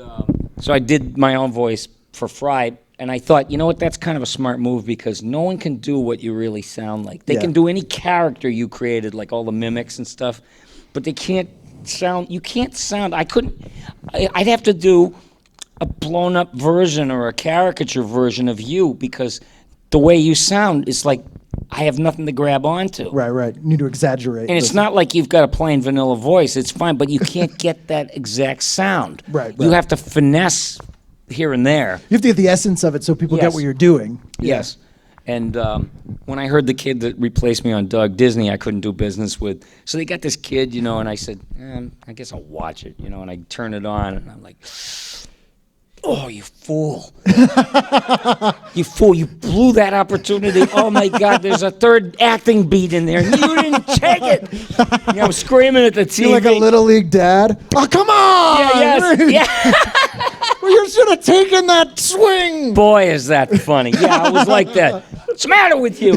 so I did my own voice for Fry, and I thought, you know what, that's kind of a smart move because no one can do what you really sound like. They can do any character you created, like all the mimics and stuff, but they can't sound, you can't sound, I'd have to do a blown up version or a caricature version of you because the way you sound is like, I have nothing to grab onto. Right. You need to exaggerate. And it's not like you've got a plain vanilla voice, it's fine, but you can't get that exact sound. Right. You have to finesse here and there. You have to get the essence of it so people get Yes. what you're doing. Yes. And when I heard the kid that replaced me on Doug, Disney, I couldn't do business with. So they got this kid, you know, and I said, I guess I'll watch it, you know, and I turn it on, and I'm like, oh, you fool. You fool, you blew that opportunity. Oh, my God, there's a third acting beat in there. You didn't take it. You know, I'm screaming at the TV. You're like a little league dad. Oh, come on! Yeah. Well, you should have taken that swing. Boy, is that funny. Yeah, I was like that. What's the matter with you?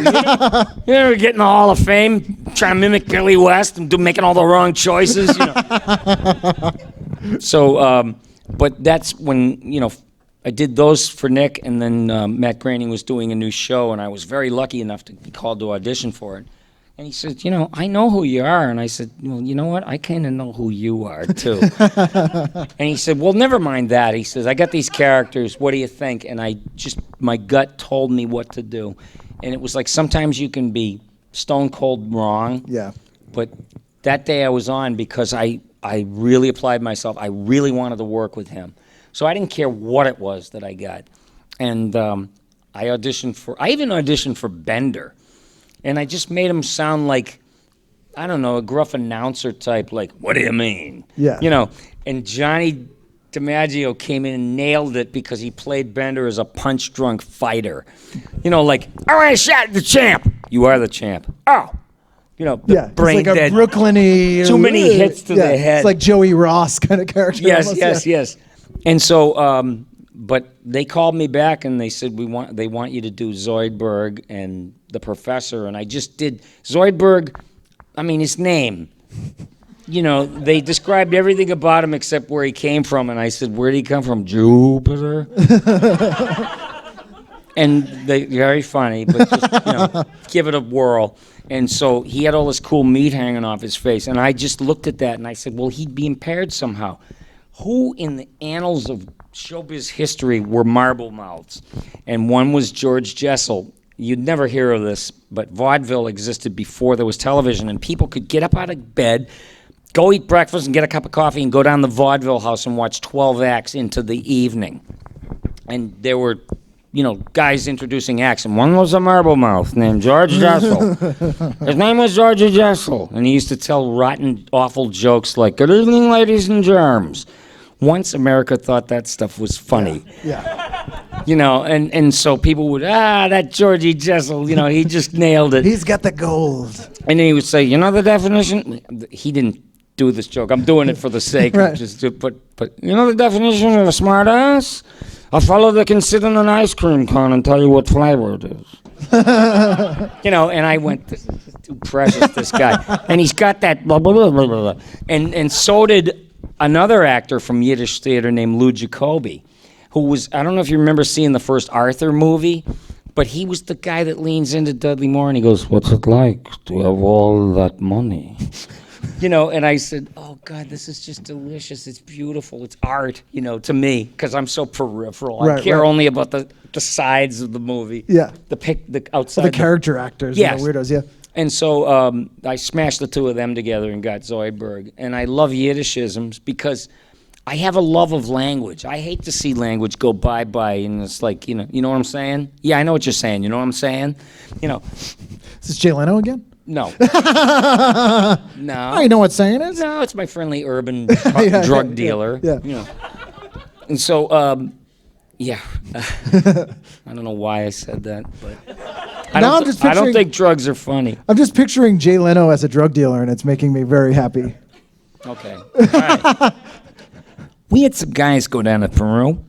You're getting the Hall of Fame, trying to mimic Billy West and making all the wrong choices, you know. So, but that's when, you know, I did those for Nick, and then Matt Groening was doing a new show, and I was very lucky enough to be called to audition for it. And he said, you know, I know who you are. And I said, well, you know what? I kind of know who you are, too. And he said, well, never mind that. He says, I got these characters. What do you think? And my gut told me what to do. And it was like sometimes you can be stone cold wrong. Yeah. But that day I was on because I really applied myself. I really wanted to work with him. So I didn't care what it was that I got. And I even auditioned for Bender. And I just made him sound like, I don't know, a gruff announcer type, like, what do you mean? Yeah. You know, and Johnny DiMaggio came in and nailed it because he played Bender as a punch-drunk fighter. You know, like, all right, shot at the champ. You are the champ. Oh. You know, the brain it's like dead. a Brooklyn-y... Too many hits to the head. It's like Joey Ross kind of character. Yes, almost, yes. And so, but they called me back and they said they want you to do Zoidberg and the Professor, and I just did Zoidberg. I mean, his name. You know, they described everything about him except where he came from, and I said, "Where did he come from? Jupiter." And they're very funny, but just give it a whirl. And so he had all this cool meat hanging off his face, and I just looked at that and I said, "Well, he'd be impaired somehow." Who in the annals of showbiz history were Marblemouths? And one was George Jessel. You'd never hear of this, but vaudeville existed before there was television, and people could get up out of bed, go eat breakfast and get a cup of coffee and go down the vaudeville house and watch 12 acts into the evening. And there were, guys introducing acts, and one was a Marblemouth named George Jessel. His name was George Jessel, and he used to tell rotten, awful jokes like, "Good evening, ladies and germs." Once America thought that stuff was funny. Yeah. And so people would, that Georgie Jessel, he just nailed it. He's got the gold. And then he would say, the definition? He didn't do this joke. I'm doing it for the sake Right. of just, but the definition of a smart ass? A fellow that can sit in an ice cream cone and tell you what flavor it is. And I went, this is too precious, this guy. And he's got that blah, blah, blah, blah, blah. And so did another actor from Yiddish theater named Lou Jacoby, who was, I don't know if you remember seeing the first Arthur movie, but he was the guy that leans into Dudley Moore and he goes, "What's it like to have all that money?" And I said, "Oh God, this is just delicious. It's beautiful. It's art, to me, because I'm so peripheral. I care only about the sides of the movie. Yeah. The outside. The character actors and the weirdos, yeah. And so I smashed the two of them together and got Zoidberg. And I love Yiddishisms because I have a love of language. I hate to see language go bye-bye, and it's like, you know what I'm saying? Yeah, I know what you're saying. You know what I'm saying? Is this Jay Leno again? No. No. I know what saying is. No, it's my friendly urban drug dealer. Yeah. And so, I don't know why I said that, but I don't think drugs are funny. I'm just picturing Jay Leno as a drug dealer, and it's making me very happy. Okay. All right. We had some guys go down to Peru,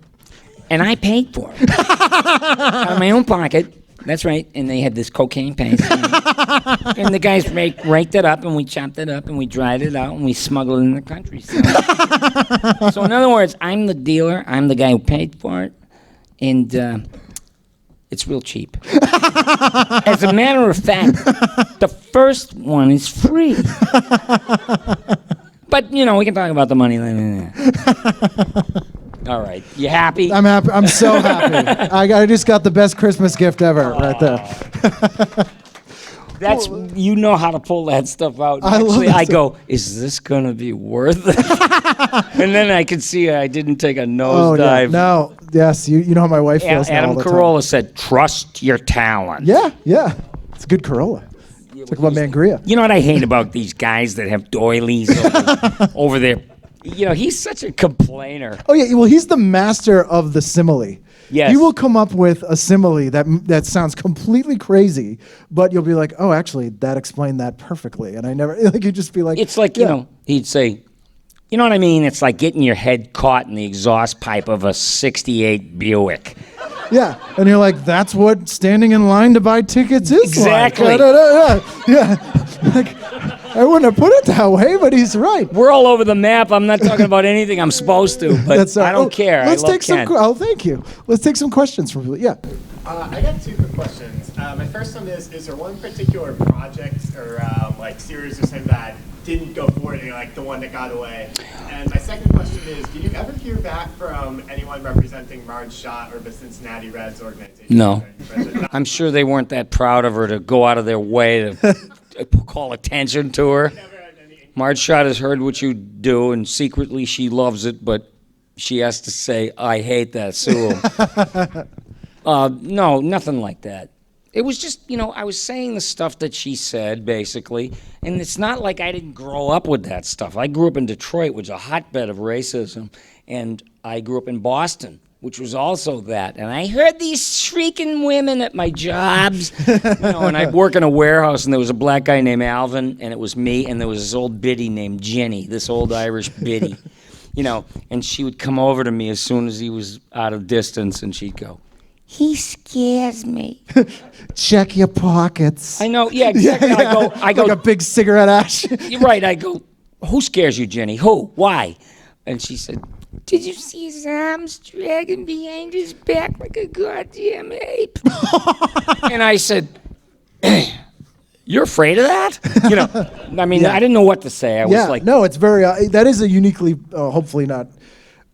and I paid for it. Out of my own pocket. That's right. And they had this cocaine paste. And the guys raked it up, and we chopped it up, and we dried it out, and we smuggled it in the country. So in other words, I'm the dealer. I'm the guy who paid for it. And it's real cheap. As a matter of fact, the first one is free. But, we can talk about the money later. All right. You happy? I'm happy. I'm so happy. I just got the best Christmas gift ever right there. That's you know how to pull that stuff out. Actually, I go, is this gonna be worth it? And then I could see I didn't take a nosedive. No. Yes. You know how my wife feels now Adam all the Carolla time. said, "Trust your talent." Yeah. It's a good Carolla. Talk about Mangria. You know what I hate about these guys that have doilies over there? He's such a complainer. Oh yeah, well he's the master of the simile. Yes. He will come up with a simile that sounds completely crazy, but you'll be like, "Oh, actually, that explained that perfectly." And I never you'd just be like, it's like he'd say, "You know what I mean? It's like getting your head caught in the exhaust pipe of a '68 Buick." Yeah, and you're like, "That's what standing in line to buy tickets is exactly." Like. Yeah, like I wouldn't have put it that way, but he's right. We're all over the map. I'm not talking about anything I'm supposed to, but I don't care. Let's take Ken. some. Thank you. Let's take some questions from people. Yeah. I got two quick questions. My first one is there one particular project or series or something that didn't go forward, like the one that got away? And my second question is, did you ever hear back from anyone representing Marge Schott or the Cincinnati Reds organization? No. I'm sure they weren't that proud of her to go out of their way to call attention to her. Marge Schott has heard what you do, and secretly she loves it, but she has to say, "I hate that, sue 'em." No, nothing like that. It was just, I was saying the stuff that she said, basically, and it's not like I didn't grow up with that stuff. I grew up in Detroit, which is a hotbed of racism, and I grew up in Boston, which was also that. And I heard these shrieking women at my jobs, and I'd work in a warehouse, and there was a black guy named Alvin, and it was me, and there was this old biddy named Jenny, this old Irish biddy. and she would come over to me as soon as he was out of distance, and she'd go, "He scares me." Check your pockets. I know, yeah, exactly. I go, like a big cigarette ash. You're right. I go, "Who scares you, Jenny? Who? Why?" And she said, "Did you see his arms dragging behind his back like a goddamn ape?" And I said, "You're afraid of that?" I mean, I didn't know what to say. I was like, no, it's very, that is a uniquely, hopefully not,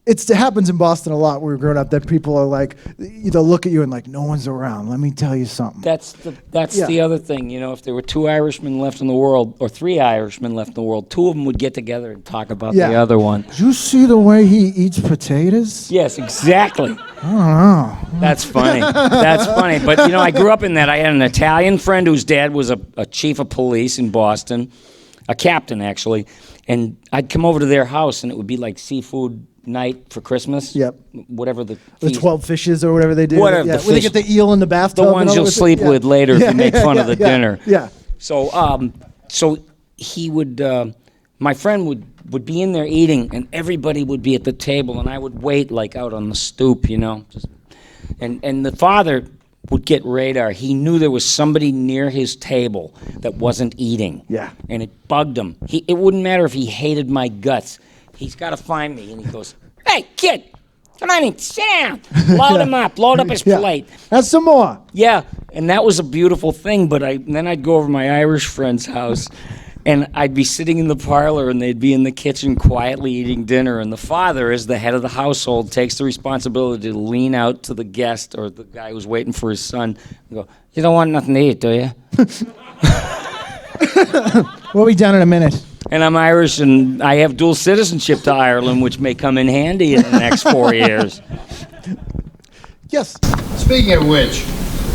it happens in Boston a lot when we were growing up that people are like, they'll look at you and like, no one's around. Let me tell you something. That's the other thing. If there were 2 Irishmen left in the world, or 3 Irishmen left in the world, 2 of them would get together and talk about the other one. Did you see the way he eats potatoes? Yes, exactly. I don't know. That's funny. That's funny. But, I grew up in that. I had an Italian friend whose dad was a chief of police in Boston, a captain, actually. And I'd come over to their house, and it would be like seafood night for Christmas. Yep. Whatever the 12 fishes or whatever they do. Whatever, yeah. the When they fish. get the eel in the bathtub. The ones you'll sleep with later if you make fun of the dinner. Yeah. So he would, my friend would be in there eating, and everybody would be at the table, and I would wait like out on the stoop, and the father would get radar. He knew there was somebody near his table that wasn't eating. Yeah. And it bugged him. It wouldn't matter if he hated my guts. He's got to find me, and he goes, "Hey, kid, come on in, sit down." Load him up, load up his plate. Have some more. Yeah, and that was a beautiful thing, but then I'd go over to my Irish friend's house, and I'd be sitting in the parlor, and they'd be in the kitchen quietly eating dinner, and the father, as the head of the household, takes the responsibility to lean out to the guest or the guy who's waiting for his son and go, "You don't want nothing to eat, do you?" We'll be done in a minute. And I'm Irish, and I have dual citizenship to Ireland, which may come in handy in the next 4 years. Yes. Speaking of which,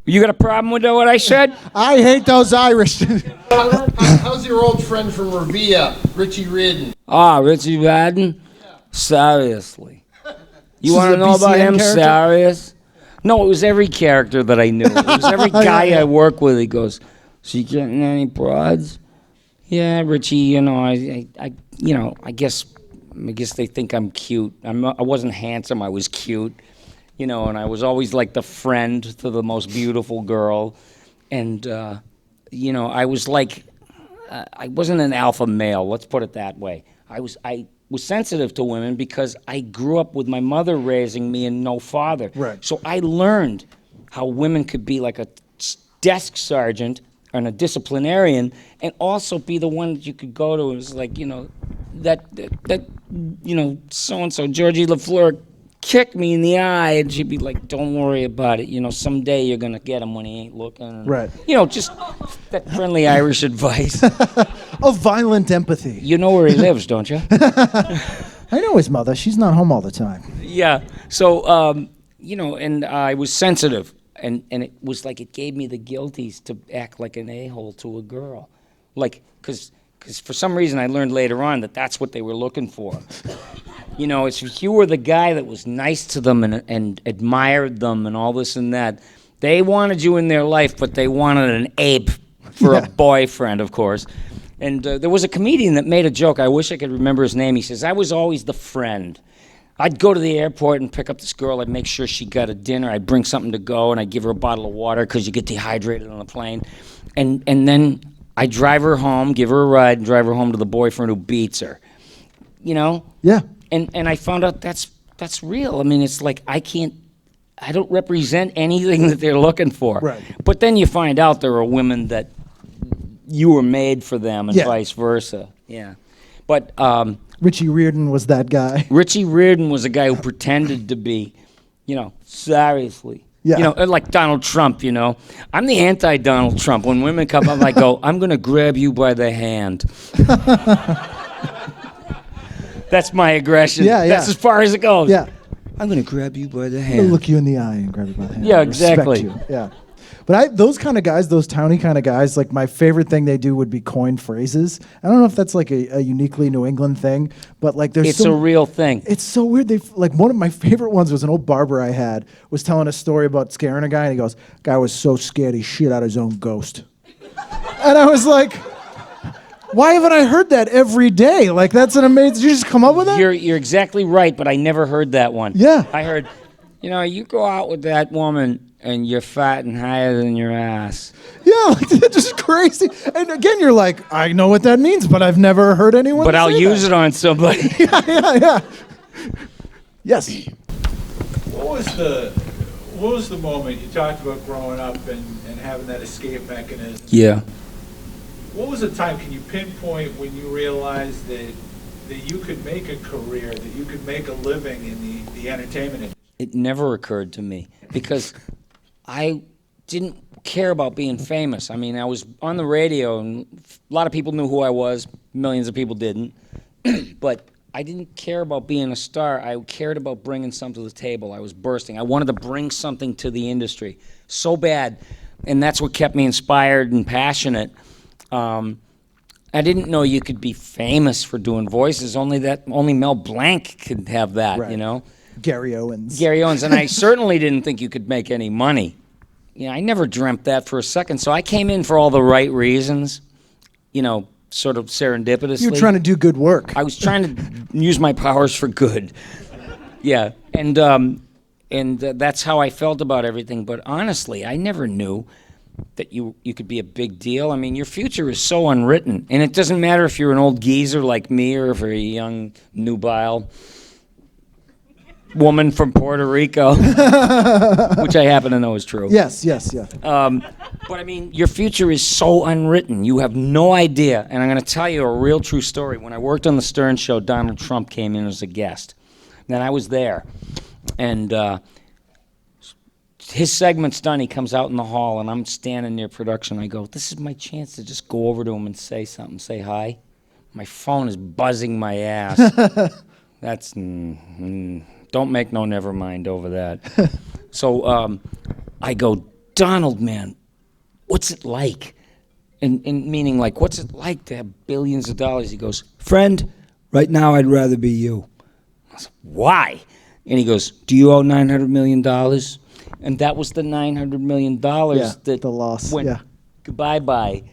You got a problem with what I said? I hate those Irish. how's your old friend from Revere, Richie Reardon? Richie Reardon? Seriously. You This want is to a know about BCN him? character? Serious? No, it was every character that I knew. It was every guy I work with. He goes, "So you getting any broads?" "Yeah, Richie, I guess they think I'm cute. I wasn't handsome, I was cute. And I was always like the friend to the most beautiful girl. And, I was like, I wasn't an alpha male, let's put it that way. I was sensitive to women because I grew up with my mother raising me and no father. Right. So I learned how women could be like a desk sergeant and a disciplinarian, and also be the one that you could go to. It was like, that so-and-so, Georgie LaFleur, kicked me in the eye, and she'd be like, "Don't worry about it. Someday you're going to get him when he ain't looking." And, Right. Just that friendly Irish advice. Of violent empathy. You know where he lives, don't you? I know his mother. She's not home all the time. Yeah. So, and I was sensitive. And it was like it gave me the guilties to act like an a-hole to a girl. Like, because for some reason I learned later on that that's what they were looking for. If you were the guy that was nice to them and admired them and all this and that, they wanted you in their life, but they wanted an ape for a boyfriend, of course. And there was a comedian that made a joke. I wish I could remember his name. He says, "I was always the friend. I'd go to the airport and pick up this girl. I'd make sure she got a dinner. I'd bring something to go, and I'd give her a bottle of water because you get dehydrated on a plane. And then I'd drive her home, give her a ride, and drive her home to the boyfriend who beats her." Yeah. And I found out that's real. I mean, it's like I don't represent anything that they're looking for. Right. But then you find out there are women that you were made for them and vice versa. Yeah. But Richie Reardon was that guy. Richie Reardon was a guy who pretended to be, seriously. Yeah. Like Donald Trump, I'm the anti-Donald Trump. When women come up, I go, "I'm going to grab you by the hand." That's my aggression. Yeah. That's as far as it goes. Yeah. "I'm going to grab you by the I'll hand." look you in the eye and grab you by the hand. Yeah, Respect exactly. you. Yeah. But those kind of guys, those towny kind of guys, like my favorite thing they do would be coin phrases. I don't know if that's like a uniquely New England thing, but like there's It's a real thing. It's so weird. One of my favorite ones was an old barber I had was telling a story about scaring a guy, and he goes, "Guy was so scared he shit out his own ghost." And I was like, Why haven't I heard that every day? Like, that's an amazing. Did you just come up with that? You're exactly right, but I never heard that one. Yeah. I heard, you go out with that woman and you're fat and higher than your ass. Yeah, like, that's just crazy. And again, you're like, I know what that means, but I've never heard anyone. But I'll say use that. it on somebody. Yeah. Yes. What was the moment you talked about growing up and having that escape mechanism? Yeah. What was the time, can you pinpoint when you realized that you could make a career, that you could make a living in the entertainment industry? It never occurred to me because I didn't care about being famous. I mean, I was on the radio and a lot of people knew who I was, millions of people didn't. But I didn't care about being a star. I cared about bringing something to the table. I was bursting. I wanted to bring something to the industry so bad, and that's what kept me inspired and passionate. I didn't know you could be famous for doing voices. Only Mel Blanc could have that, Right. Gary Owens. And I certainly didn't think you could make any money. I never dreamt that for a second. So I came in for all the right reasons, sort of serendipitously. You were trying to do good work. I was trying to use my powers for good. Yeah, and that's how I felt about everything. But honestly, I never knew that you could be a big deal. I mean, your future is so unwritten, and it doesn't matter if you're an old geezer like me or if you're a young, nubile woman from Puerto Rico, which I happen to know is true. Yes. But I mean, your future is so unwritten. You have no idea. And I'm going to tell you a real true story. When I worked on the Stern Show, Donald Trump came in as a guest. Then I was there. And his segment's done. He comes out in the hall, and I'm standing near production. I go, this is my chance to just go over to him and say something, say hi. My phone is buzzing my ass. That's, don't make no never mind over that. So I go, Donald, man, what's it like? And meaning, like, what's it like to have billions of dollars? He goes, friend, right now I'd rather be you. I said, why? And he goes, do you owe $900 million? And that was the $900 million that the loss went bye-bye.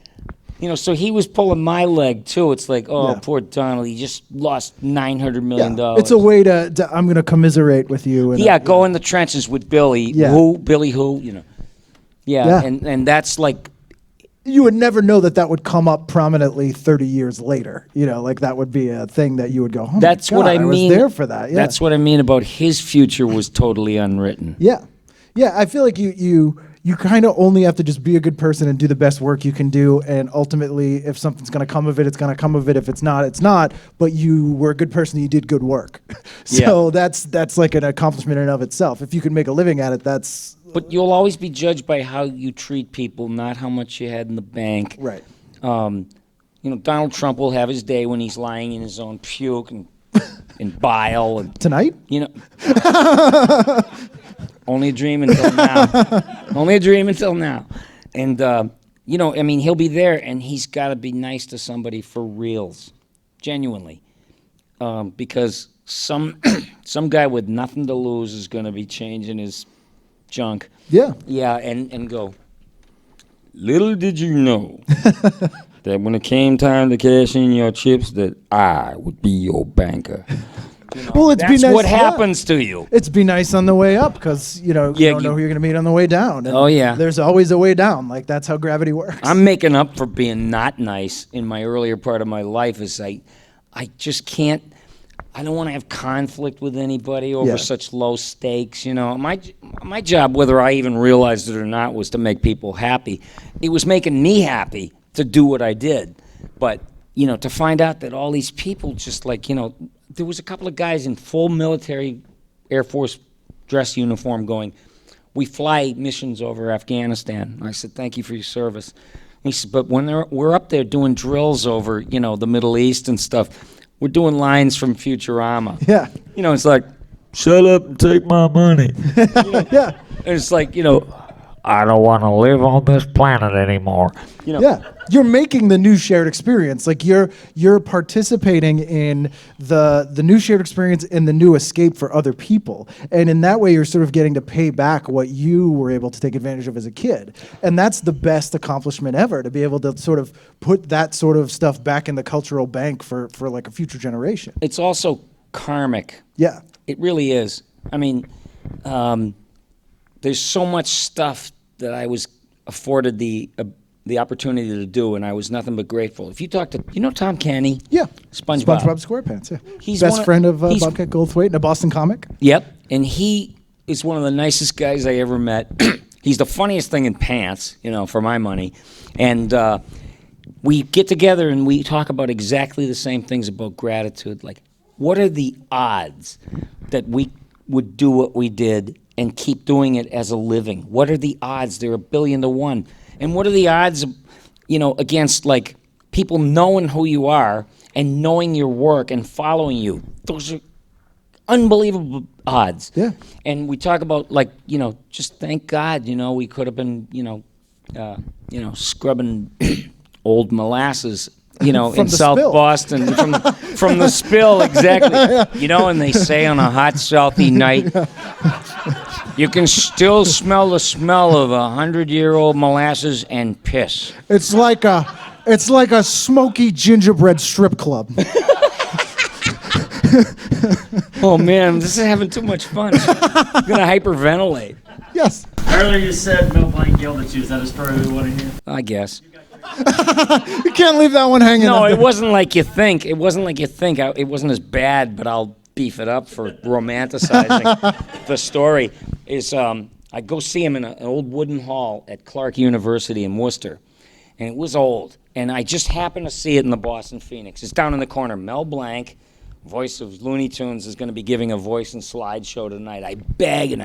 So he was pulling my leg, too. It's like, poor Donald, he just lost $900 million. It's a way to I'm going to commiserate with you. And go in the trenches with Billy. Yeah. Billy who, Yeah. And that's like... You would never know that would come up prominently 30 years later. Like that would be a thing that you would go, that's my God, what I mean. was there for that. Yeah. That's what I mean about his future was totally unwritten. Yeah. I feel like you kind of only have to just be a good person and do the best work you can do. And ultimately, if something's going to come of it, it's going to come of it. If it's not, it's not. But you were a good person. You did good work. So that's like an accomplishment in and of itself. If you can make a living at it, that's... But you'll always be judged by how you treat people, not how much you had in the bank. Right. Donald Trump will have his day when he's lying in his own puke and bile. And, Tonight? Only a dream until now. Only a dream until now. And, he'll be there, and he's got to be nice to somebody for reals, genuinely. Because some guy with nothing to lose is going to be changing his junk. Yeah. Yeah, and go, little did you know that when it came time to cash in your chips that I would be your banker. Well, it's That's be nice, what happens to you. It's be nice on the way up because, you don't know who you're going to meet on the way down. And there's always a way down. Like, that's how gravity works. I'm making up for being not nice in my earlier part of my life is I just can't, I don't want to have conflict with anybody over such low stakes. My job, whether I even realized it or not, was to make people happy. It was making me happy to do what I did. But, to find out that all these people just there was a couple of guys in full military Air Force dress uniform going, we fly missions over Afghanistan. And I said, thank you for your service. And he said, but when we're up there doing drills over, the Middle East and stuff, we're doing lines from Futurama. Yeah. It's like, shut up and take my money. Yeah. And it's like, I don't want to live on this planet anymore. Yeah. You're making the new shared experience. Like you're participating in the new shared experience and the new escape for other people. And in that way, you're sort of getting to pay back what you were able to take advantage of as a kid. And that's the best accomplishment ever, to be able to sort of put that sort of stuff back in the cultural bank for like a future generation. It's also karmic. Yeah. It really is. I mean, there's so much stuff that I was afforded the opportunity to do, and I was nothing but grateful. If you talk to, Tom Kenny? Yeah. SpongeBob SquarePants, yeah. He's best friend of Bobcat Goldthwait and a Boston comic. Yep, and he is one of the nicest guys I ever met. He's the funniest thing in pants, for my money. And we get together and we talk about exactly the same things about gratitude. Like, what are the odds that we would do what we did and keep doing it as a living? What are the odds? They're 1 billion to 1. And what are the odds, against like people knowing who you are and knowing your work and following you? Those are unbelievable odds. Yeah. And we talk about just thank God, we could have been, scrubbing old molasses, in South spill. Boston from the spill, exactly. And they say on a hot Southie night, you can still smell the smell of 100-year-old molasses and piss. It's like a smoky gingerbread strip club. Oh man, this is having too much fun. I'm gonna hyperventilate. Yes. Earlier you said Mel Blanc yelled at you. Is that a story we want to hear? I guess. You can't leave that one hanging. No, it wasn't like you think. It wasn't as bad, but I'll beef it up for romanticizing the story. I go see him in an old wooden hall at Clark University in Worcester, and it was old. And I just happened to see it in the Boston Phoenix. It's down in the corner. Mel Blanc, voice of Looney Tunes, is going to be giving a voice and slideshow tonight. I beg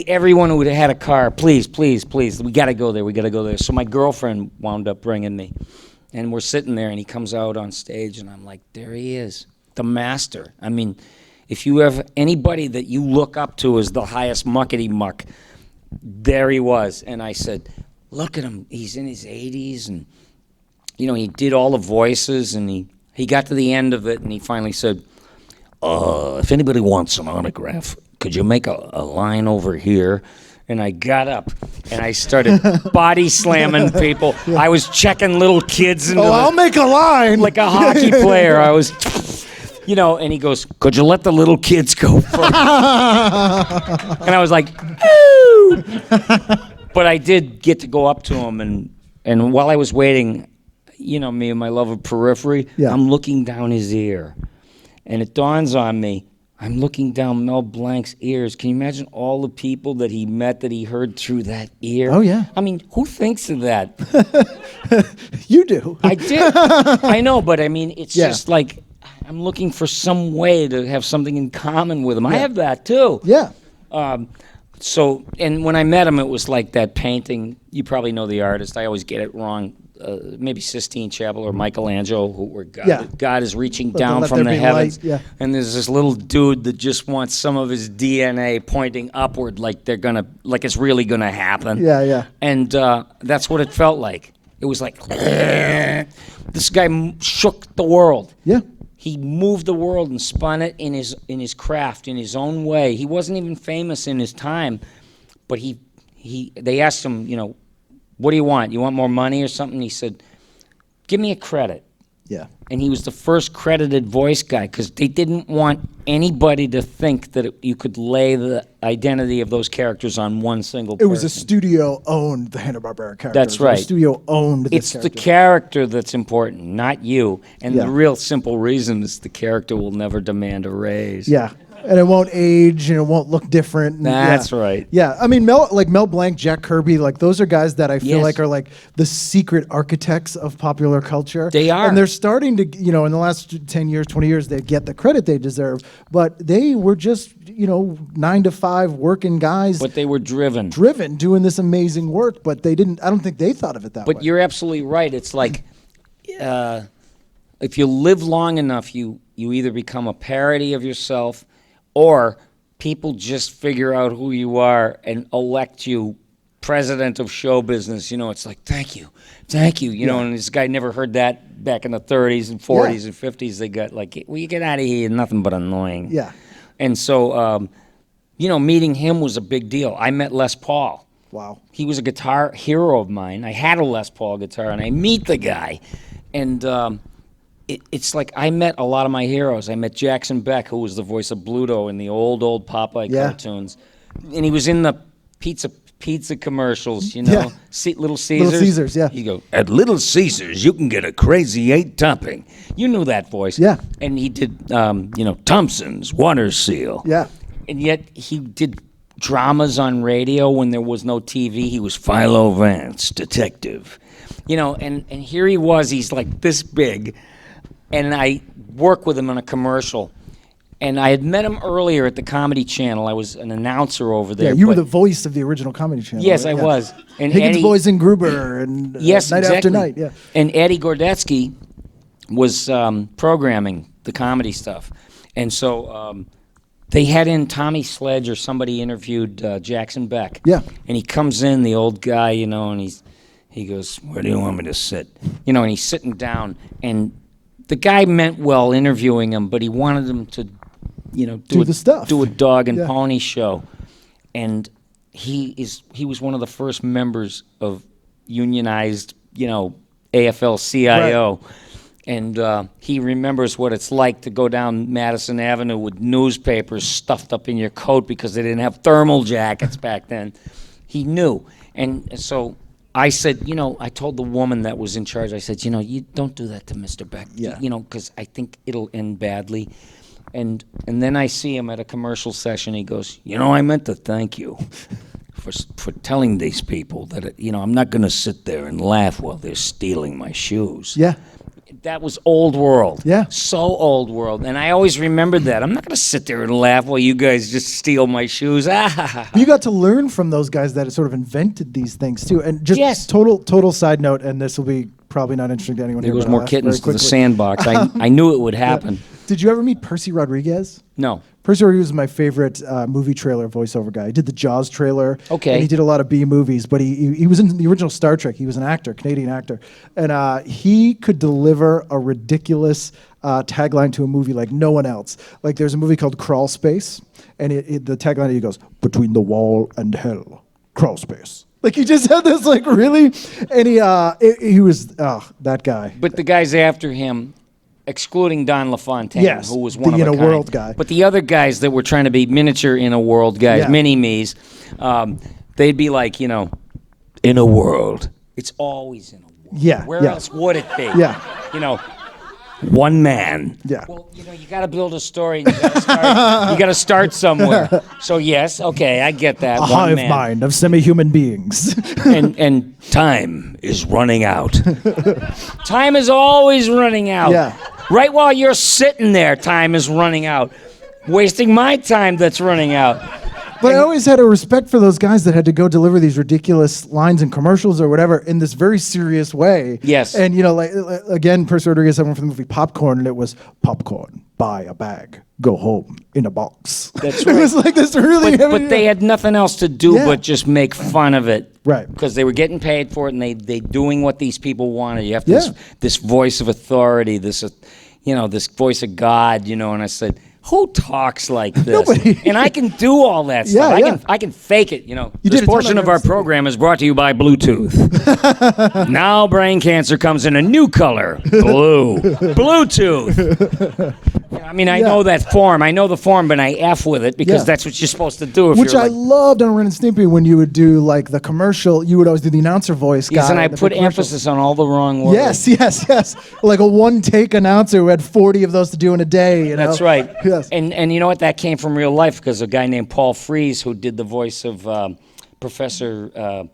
everyone who had a car, please, please, please, we got to go there. So my girlfriend wound up bringing me, and we're sitting there, and he comes out on stage, and I'm like, there he is, the master. I mean, if you have anybody that you look up to as the highest muckety muck, there he was. And I said, look at him, he's in his 80s, and he did all the voices, and he got to the end of it, and he finally said, if anybody wants an autograph, could you make a line over here? And I got up, and I started body slamming people. I was checking little kids into I'll make a line. Like a hockey player. I was, and he goes, could you let the little kids go first? And I was like, ooh. But I did get to go up to him, and while I was waiting, me and my love of periphery, yeah. I'm looking down his ear. And it dawns on me, I'm looking down Mel Blanc's ears. Can you imagine all the people that he met that he heard through that ear? Oh, yeah. I mean, who thinks of that? You do. I did. I know, but I mean, it's just like I'm looking for some way to have something in common with him. I have that, too. Yeah. So, and when I met him, it was like that painting. You probably know the artist. I always get it wrong. Maybe Sistine Chapel or Michelangelo, where God is reaching down from the heavens, and there's this little dude that just wants some of his DNA pointing upward, like it's really gonna happen. Yeah, yeah. And that's what it felt like. It was like this guy shook the world. Yeah. He moved the world and spun it in his craft, in his own way. He wasn't even famous in his time, but they asked him, what do you want? You want more money or something? He said, give me a credit. Yeah. And he was the first credited voice guy because they didn't want anybody to think that you could lay the identity of those characters on one single person. It was a studio owned the Hanna-Barbera characters. That's right. The studio owned this It's character. the character that's important, not you. And the real simple reason is the character will never demand a raise. Yeah. And it won't age, and it won't look different. And That's right. Yeah, I mean, Mel Blanc, Jack Kirby, like those are guys that I feel like are like the secret architects of popular culture. They are. And they're starting to, in the last 10 years, 20 years, they get the credit they deserve. But they were just, 9 to 5 working guys. But they were driven. Doing this amazing work, but I don't think they thought of it that way. But you're absolutely right. It's like, if you live long enough, you either become a parody of yourself, or people just figure out who you are and elect you president of show business, it's like, thank you, and this guy never heard that back in the 30s and 40s and 50s. They got like, well, you get out of here, you're nothing but annoying. Yeah. And so, meeting him was a big deal. I met Les Paul. Wow. He was a guitar hero of mine. I had a Les Paul guitar, and I meet the guy, and it's like I met a lot of my heroes. I met Jackson Beck, who was the voice of Bluto in the old Popeye cartoons, and he was in the pizza commercials, Little Caesars. Little Caesars, yeah. You go, at Little Caesars, you can get a crazy 8 topping. You knew that voice. Yeah. And he did, Thompson's Water Seal. Yeah. And yet he did dramas on radio when there was no TV. He was Philo Vance, detective. And here he was, he's like this big, and I worked with him on a commercial. And I had met him earlier at the Comedy Channel. I was an announcer over there. Yeah, you were the voice of the original Comedy Channel. Yes, right? I was. And Higgins Eddie, Boys and Gruber and yes, Night exactly. After Night. Yeah. And Eddie Gordetsky was programming the comedy stuff. And so they had in Tommy Sledge, or somebody interviewed Jackson Beck. Yeah. And he comes in, the old guy, and he goes, where do you want me to sit? And he's sitting down. And the guy meant well interviewing him, but he wanted him to do the stuff. Do a dog and pony show. And he was one of the first members of unionized, AFL-CIO. Right. And he remembers what it's like to go down Madison Avenue with newspapers stuffed up in your coat because they didn't have thermal jackets back then. He knew. And so I said, I told the woman that was in charge, I said, you don't do that to Mr. Beck, because I think it'll end badly. And then I see him at a commercial session. He goes, I meant to thank you for telling these people that, I'm not going to sit there and laugh while they're stealing my shoes. Yeah. That was old world. Yeah. So old world. And I always remembered that. I'm not going to sit there and laugh while you guys just steal my shoes. You got to learn from those guys that sort of invented these things, too. And just total side note, and this will be probably not interesting to anyone there here. There was more kittens to the sandbox. I knew it would happen. Yeah. Did you ever meet Percy Rodriguez? No. Percy Rodriguez was my favorite movie trailer voiceover guy. He did the Jaws trailer. Okay. And he did a lot of B movies, but he was in the original Star Trek. He was an actor, Canadian actor. And he could deliver a ridiculous tagline to a movie like no one else. Like there's a movie called Crawl Space, and the tagline, he goes, between the wall and hell, crawl space. Like he just had this like really, and he was that guy. But the guys after him, excluding Don LaFontaine, who was one of a kind. World guy. But the other guys that were trying to be miniature in a world guys, mini-me's, they'd be like, in a world. It's always in a world. Yeah. Where else would it be? Yeah. One man. Yeah. Well, you got to build a story. And you got to start somewhere. So yes, okay, I get that. A hive mind of semi-human beings. and time is running out. Time is always running out. Yeah. Right while you're sitting there, time is running out. Wasting my time that's running out. But I always had a respect for those guys that had to go deliver these ridiculous lines in commercials or whatever in this very serious way. Yes. And, again, Percy Rodriguez had one from the movie Popcorn, and it was popcorn, buy a bag, go home in a box. That's right. It was like this really But they had nothing else to do but just make fun of it. Right. Because they were getting paid for it, and they doing what these people wanted. You have this voice of authority, this voice of God, and I said, who talks like this? Nobody. And I can do all that stuff. I can fake it, This portion of our program is brought to you by Bluetooth. Now brain cancer comes in a new color, blue. Bluetooth. I know that form. I know the form, but I F with it because that's what you're supposed to do. Which I loved on Ren and Stimpy when you would do like the commercial. You would always do the announcer voice guy. Yes, and I put emphasis on all the wrong words. Yes. Like a one-take announcer who had 40 of those to do in a day. That's right. Yes. And you know what? That came from real life because a guy named Paul Frees who did the voice of Professor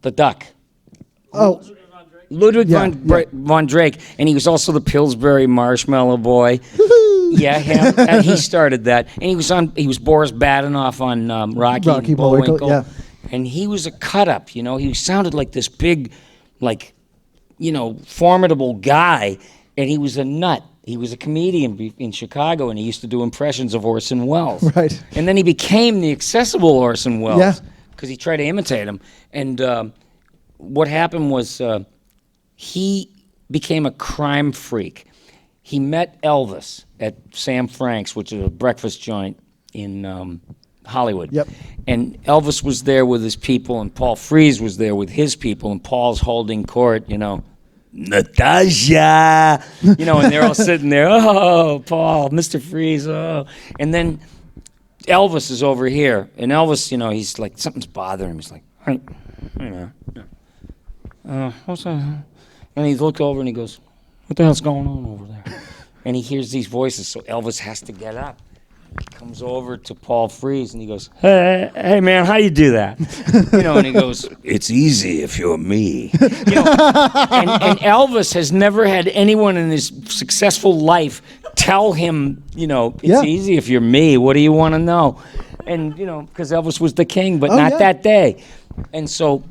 the Duck. Oh. Ludwig von Drake, and he was also the Pillsbury Marshmallow Boy. Yeah, him. And he started that, and he was Boris Badenoff on Rocky Bullwinkle. Yeah. And he was a cut-up. He sounded like this big, formidable guy, and he was a nut. He was a comedian in Chicago, and he used to do impressions of Orson Welles. Right. And then he became the accessible Orson Welles. Yeah. because he tried to imitate him. And what happened was he became a crime freak. He met Elvis at Sam Frank's, which is a breakfast joint in Hollywood. Yep. And Elvis was there with his people, and Paul Frees was there with his people, and Paul's holding court, Natasha, and they're all sitting there, oh, Paul, Mr. Freeze, oh. And then Elvis is over here, and Elvis, he's like, something's bothering him. He's like, hey, what's that? And he looked over and he goes, what the hell's going on over there? And he hears these voices, so Elvis has to get up. He comes over to Paul Frees and he goes, hey man, how you do that? And he goes, it's easy if you're me. And Elvis has never had anyone in his successful life tell him, it's easy if you're me. What do you want to know? And, because Elvis was the king, but not that day. And so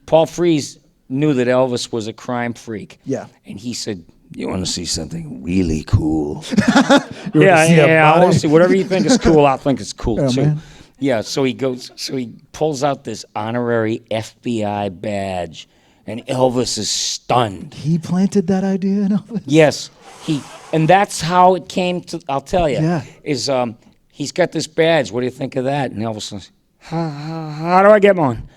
Paul Frees knew that Elvis was a crime freak. Yeah. And he said, you want to see something really cool? I want to see whatever you think is cool. I think it's cool too. Man. Yeah. So he pulls out this honorary FBI badge, and Elvis is stunned. He planted that idea in Elvis? Yes, and that's how it came to. I'll tell you. Yeah. He's got this badge. What do you think of that? And Elvis says, how do I get one?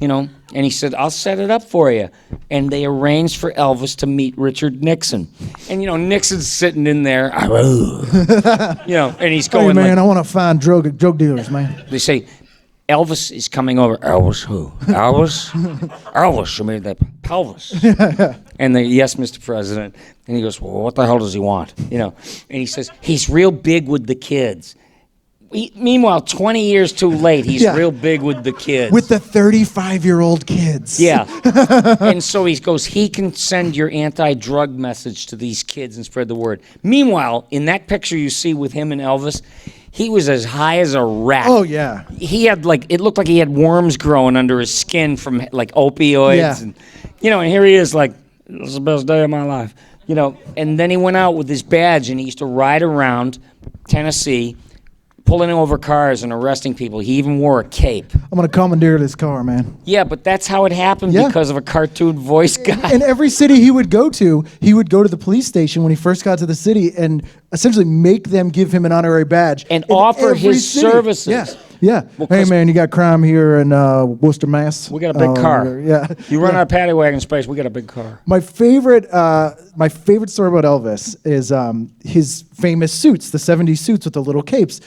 And he said, I'll set it up for you. And they arranged for Elvis to meet Richard Nixon. And, Nixon's sitting in there, and he's going, hey, man, I want to find drug dealers, man. They say, Elvis is coming over. Elvis who? Elvis? Elvis, you mean that Elvis? And they, yes, Mr. President. And he goes, well, what the hell does he want? And he says, he's real big with the kids. Meanwhile, 20 years too late, he's real big with the kids. With the 35-year-old kids. Yeah. And so he goes, he can send your anti-drug message to these kids and spread the word. Meanwhile, in that picture you see with him and Elvis, he was as high as a rat. Oh, yeah. He had it looked like he had worms growing under his skin from opioids. Yeah. And, and here he is this is the best day of my life. And then he went out with his badge and he used to ride around Tennessee, pulling over cars and arresting people. He even wore a cape. I'm going to commandeer this car, man. Yeah, but that's how it happened because of a cartoon voice guy. In every city he would go to the police station when he first got to the city and essentially make them give him an honorary badge. And offer his services. Yeah. Yeah. Well, hey, man, you got crime here in Worcester, Mass? We got a big car. Yeah. You run out of paddy wagon space, we got a big car. My favorite story about Elvis is his famous suits, the 70s suits with the little capes.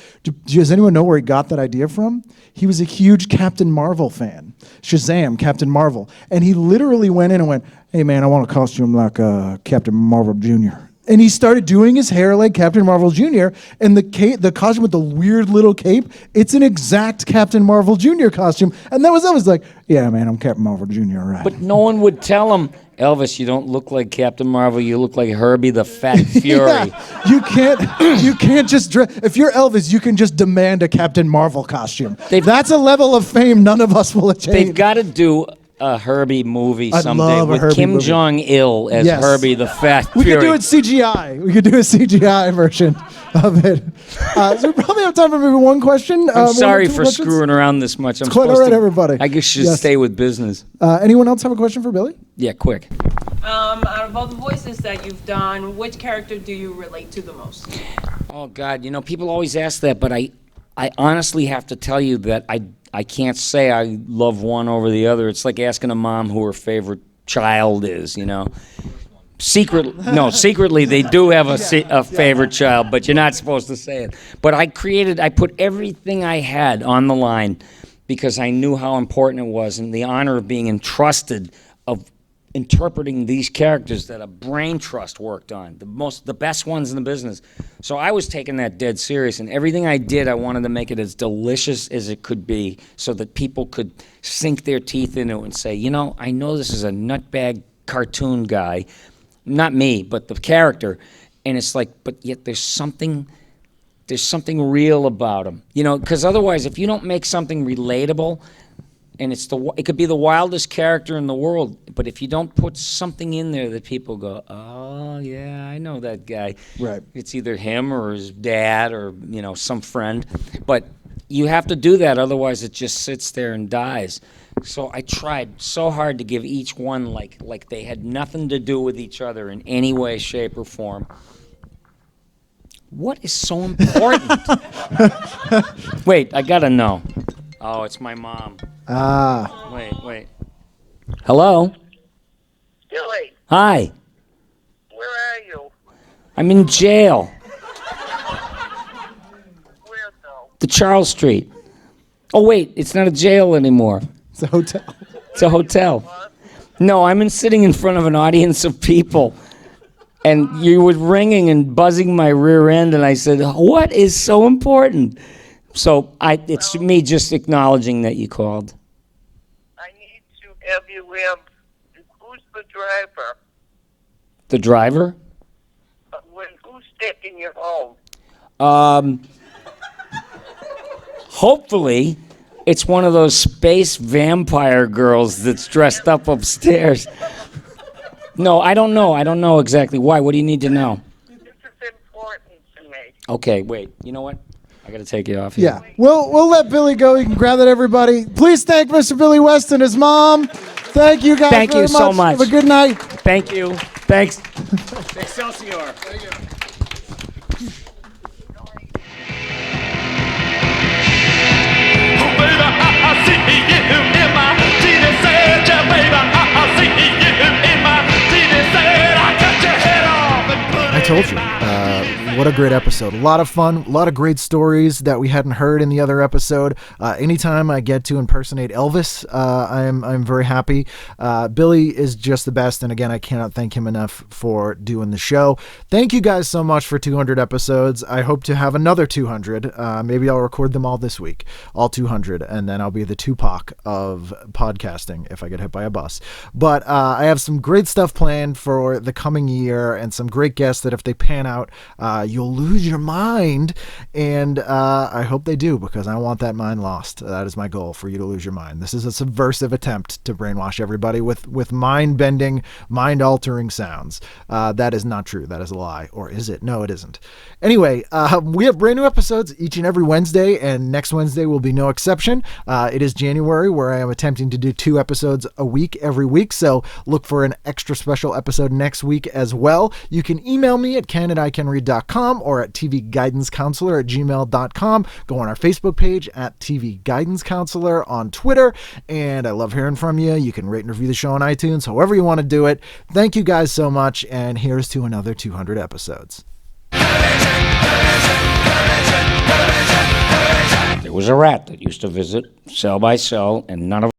Does anyone know where he got that idea from? He was a huge Captain Marvel fan. Shazam, Captain Marvel. And he literally went in and went, hey, man, I want a costume like Captain Marvel Jr., and he started doing his hair like Captain Marvel Jr., and the costume with the weird little cape, it's an exact Captain Marvel Jr. costume. And that was Elvis like, yeah, man, I'm Captain Marvel Jr., right? But no one would tell him, Elvis, you don't look like Captain Marvel, you look like Herbie the Fat Fury. Yeah, you can't just if you're Elvis, you can just demand a Captain Marvel costume. That's a level of fame none of us will attain. They've got to do a Herbie movie someday with Kim Jong-il as Herbie the Fat Fury. We could do it CGI. We could do a CGI version of it. So we probably have time for maybe one question. I'm sorry for screwing around this much. It's quite all right, everybody. I guess you should stay with business. Anyone else have a question for Billy? Yeah, quick. Out of all the voices that you've done, which character do you relate to the most? Oh, God. People always ask that, but I honestly have to tell you that I can't say I love one over the other. It's like asking a mom who her favorite child is, Secretly they do have a favorite child, but you're not supposed to say it. But I put everything I had on the line because I knew how important it was and the honor of being entrusted of interpreting these characters that a brain trust worked on, the best ones in the business. So I was taking that dead serious, and everything I did, I wanted to make it as delicious as it could be so that people could sink their teeth into it and say, I know this is a nutbag cartoon guy, not me, but the character, and it's like, but yet there's something real about him, because otherwise, if you don't make something relatable, and it could be the wildest character in the world, but if you don't put something in there that people go, oh yeah, I know that guy. Right. It's either him or his dad or some friend. But you have to do that, otherwise it just sits there and dies. So I tried so hard to give each one like they had nothing to do with each other in any way, shape, or form. What is so important? Wait, I gotta know. Oh, it's my mom. Ah. Wait. Hello? Billy, Hi. where are you? I'm in jail. Where though? The Charles Street. Oh, wait, it's not a jail anymore. It's a hotel. It's a hotel. No, I'm sitting in front of an audience of people. And you were ringing and buzzing my rear end, and I said, what is so important? So it's me just acknowledging that you called. I need to have you have. Who's the driver? The driver? Who's taking you home? Hopefully, it's one of those space vampire girls that's dressed up upstairs. No, I don't know. I don't know exactly why. What do you need to know? This is important to me. Okay, wait. You know what? I got to take you off here. Yeah, we'll let Billy go. You can grab that, everybody. Please thank Mr. Billy West and his mom. Thank you guys. Thank you so much. Have a good night. Thank you. Thanks. Excelsior. I told you. What a great episode. A lot of fun, a lot of great stories that we hadn't heard in the other episode. Anytime I get to impersonate Elvis, I'm very happy. Billy is just the best, and again, I cannot thank him enough for doing the show. Thank you guys so much for 200 episodes. I hope to have another 200. Maybe I'll record them all this week, all 200, and then I'll be the Tupac of podcasting if I get hit by a bus. But I have some great stuff planned for the coming year and some great guests that if they pan out, you'll lose your mind, and I hope they do, because I want that mind lost. That is my goal, for you to lose your mind. This is a subversive attempt to brainwash everybody with mind-bending, mind-altering sounds. That is not true. That is a lie. Or is it? No, it isn't. Anyway, we have brand new episodes each and every Wednesday, and next Wednesday will be no exception. It is January, where I am attempting to do 2 episodes a week every week, so look for an extra special episode next week as well. You can email me at ken@icanread.com or at tvguidancecounselor@gmail.com. Go on our Facebook page at TV Guidance Counselor, on Twitter, and I love hearing from you. You can rate and review the show on iTunes, however you want to do it. Thank you guys so much, and here's to another 200 episodes. There was a rat that used to visit cell by cell, and none of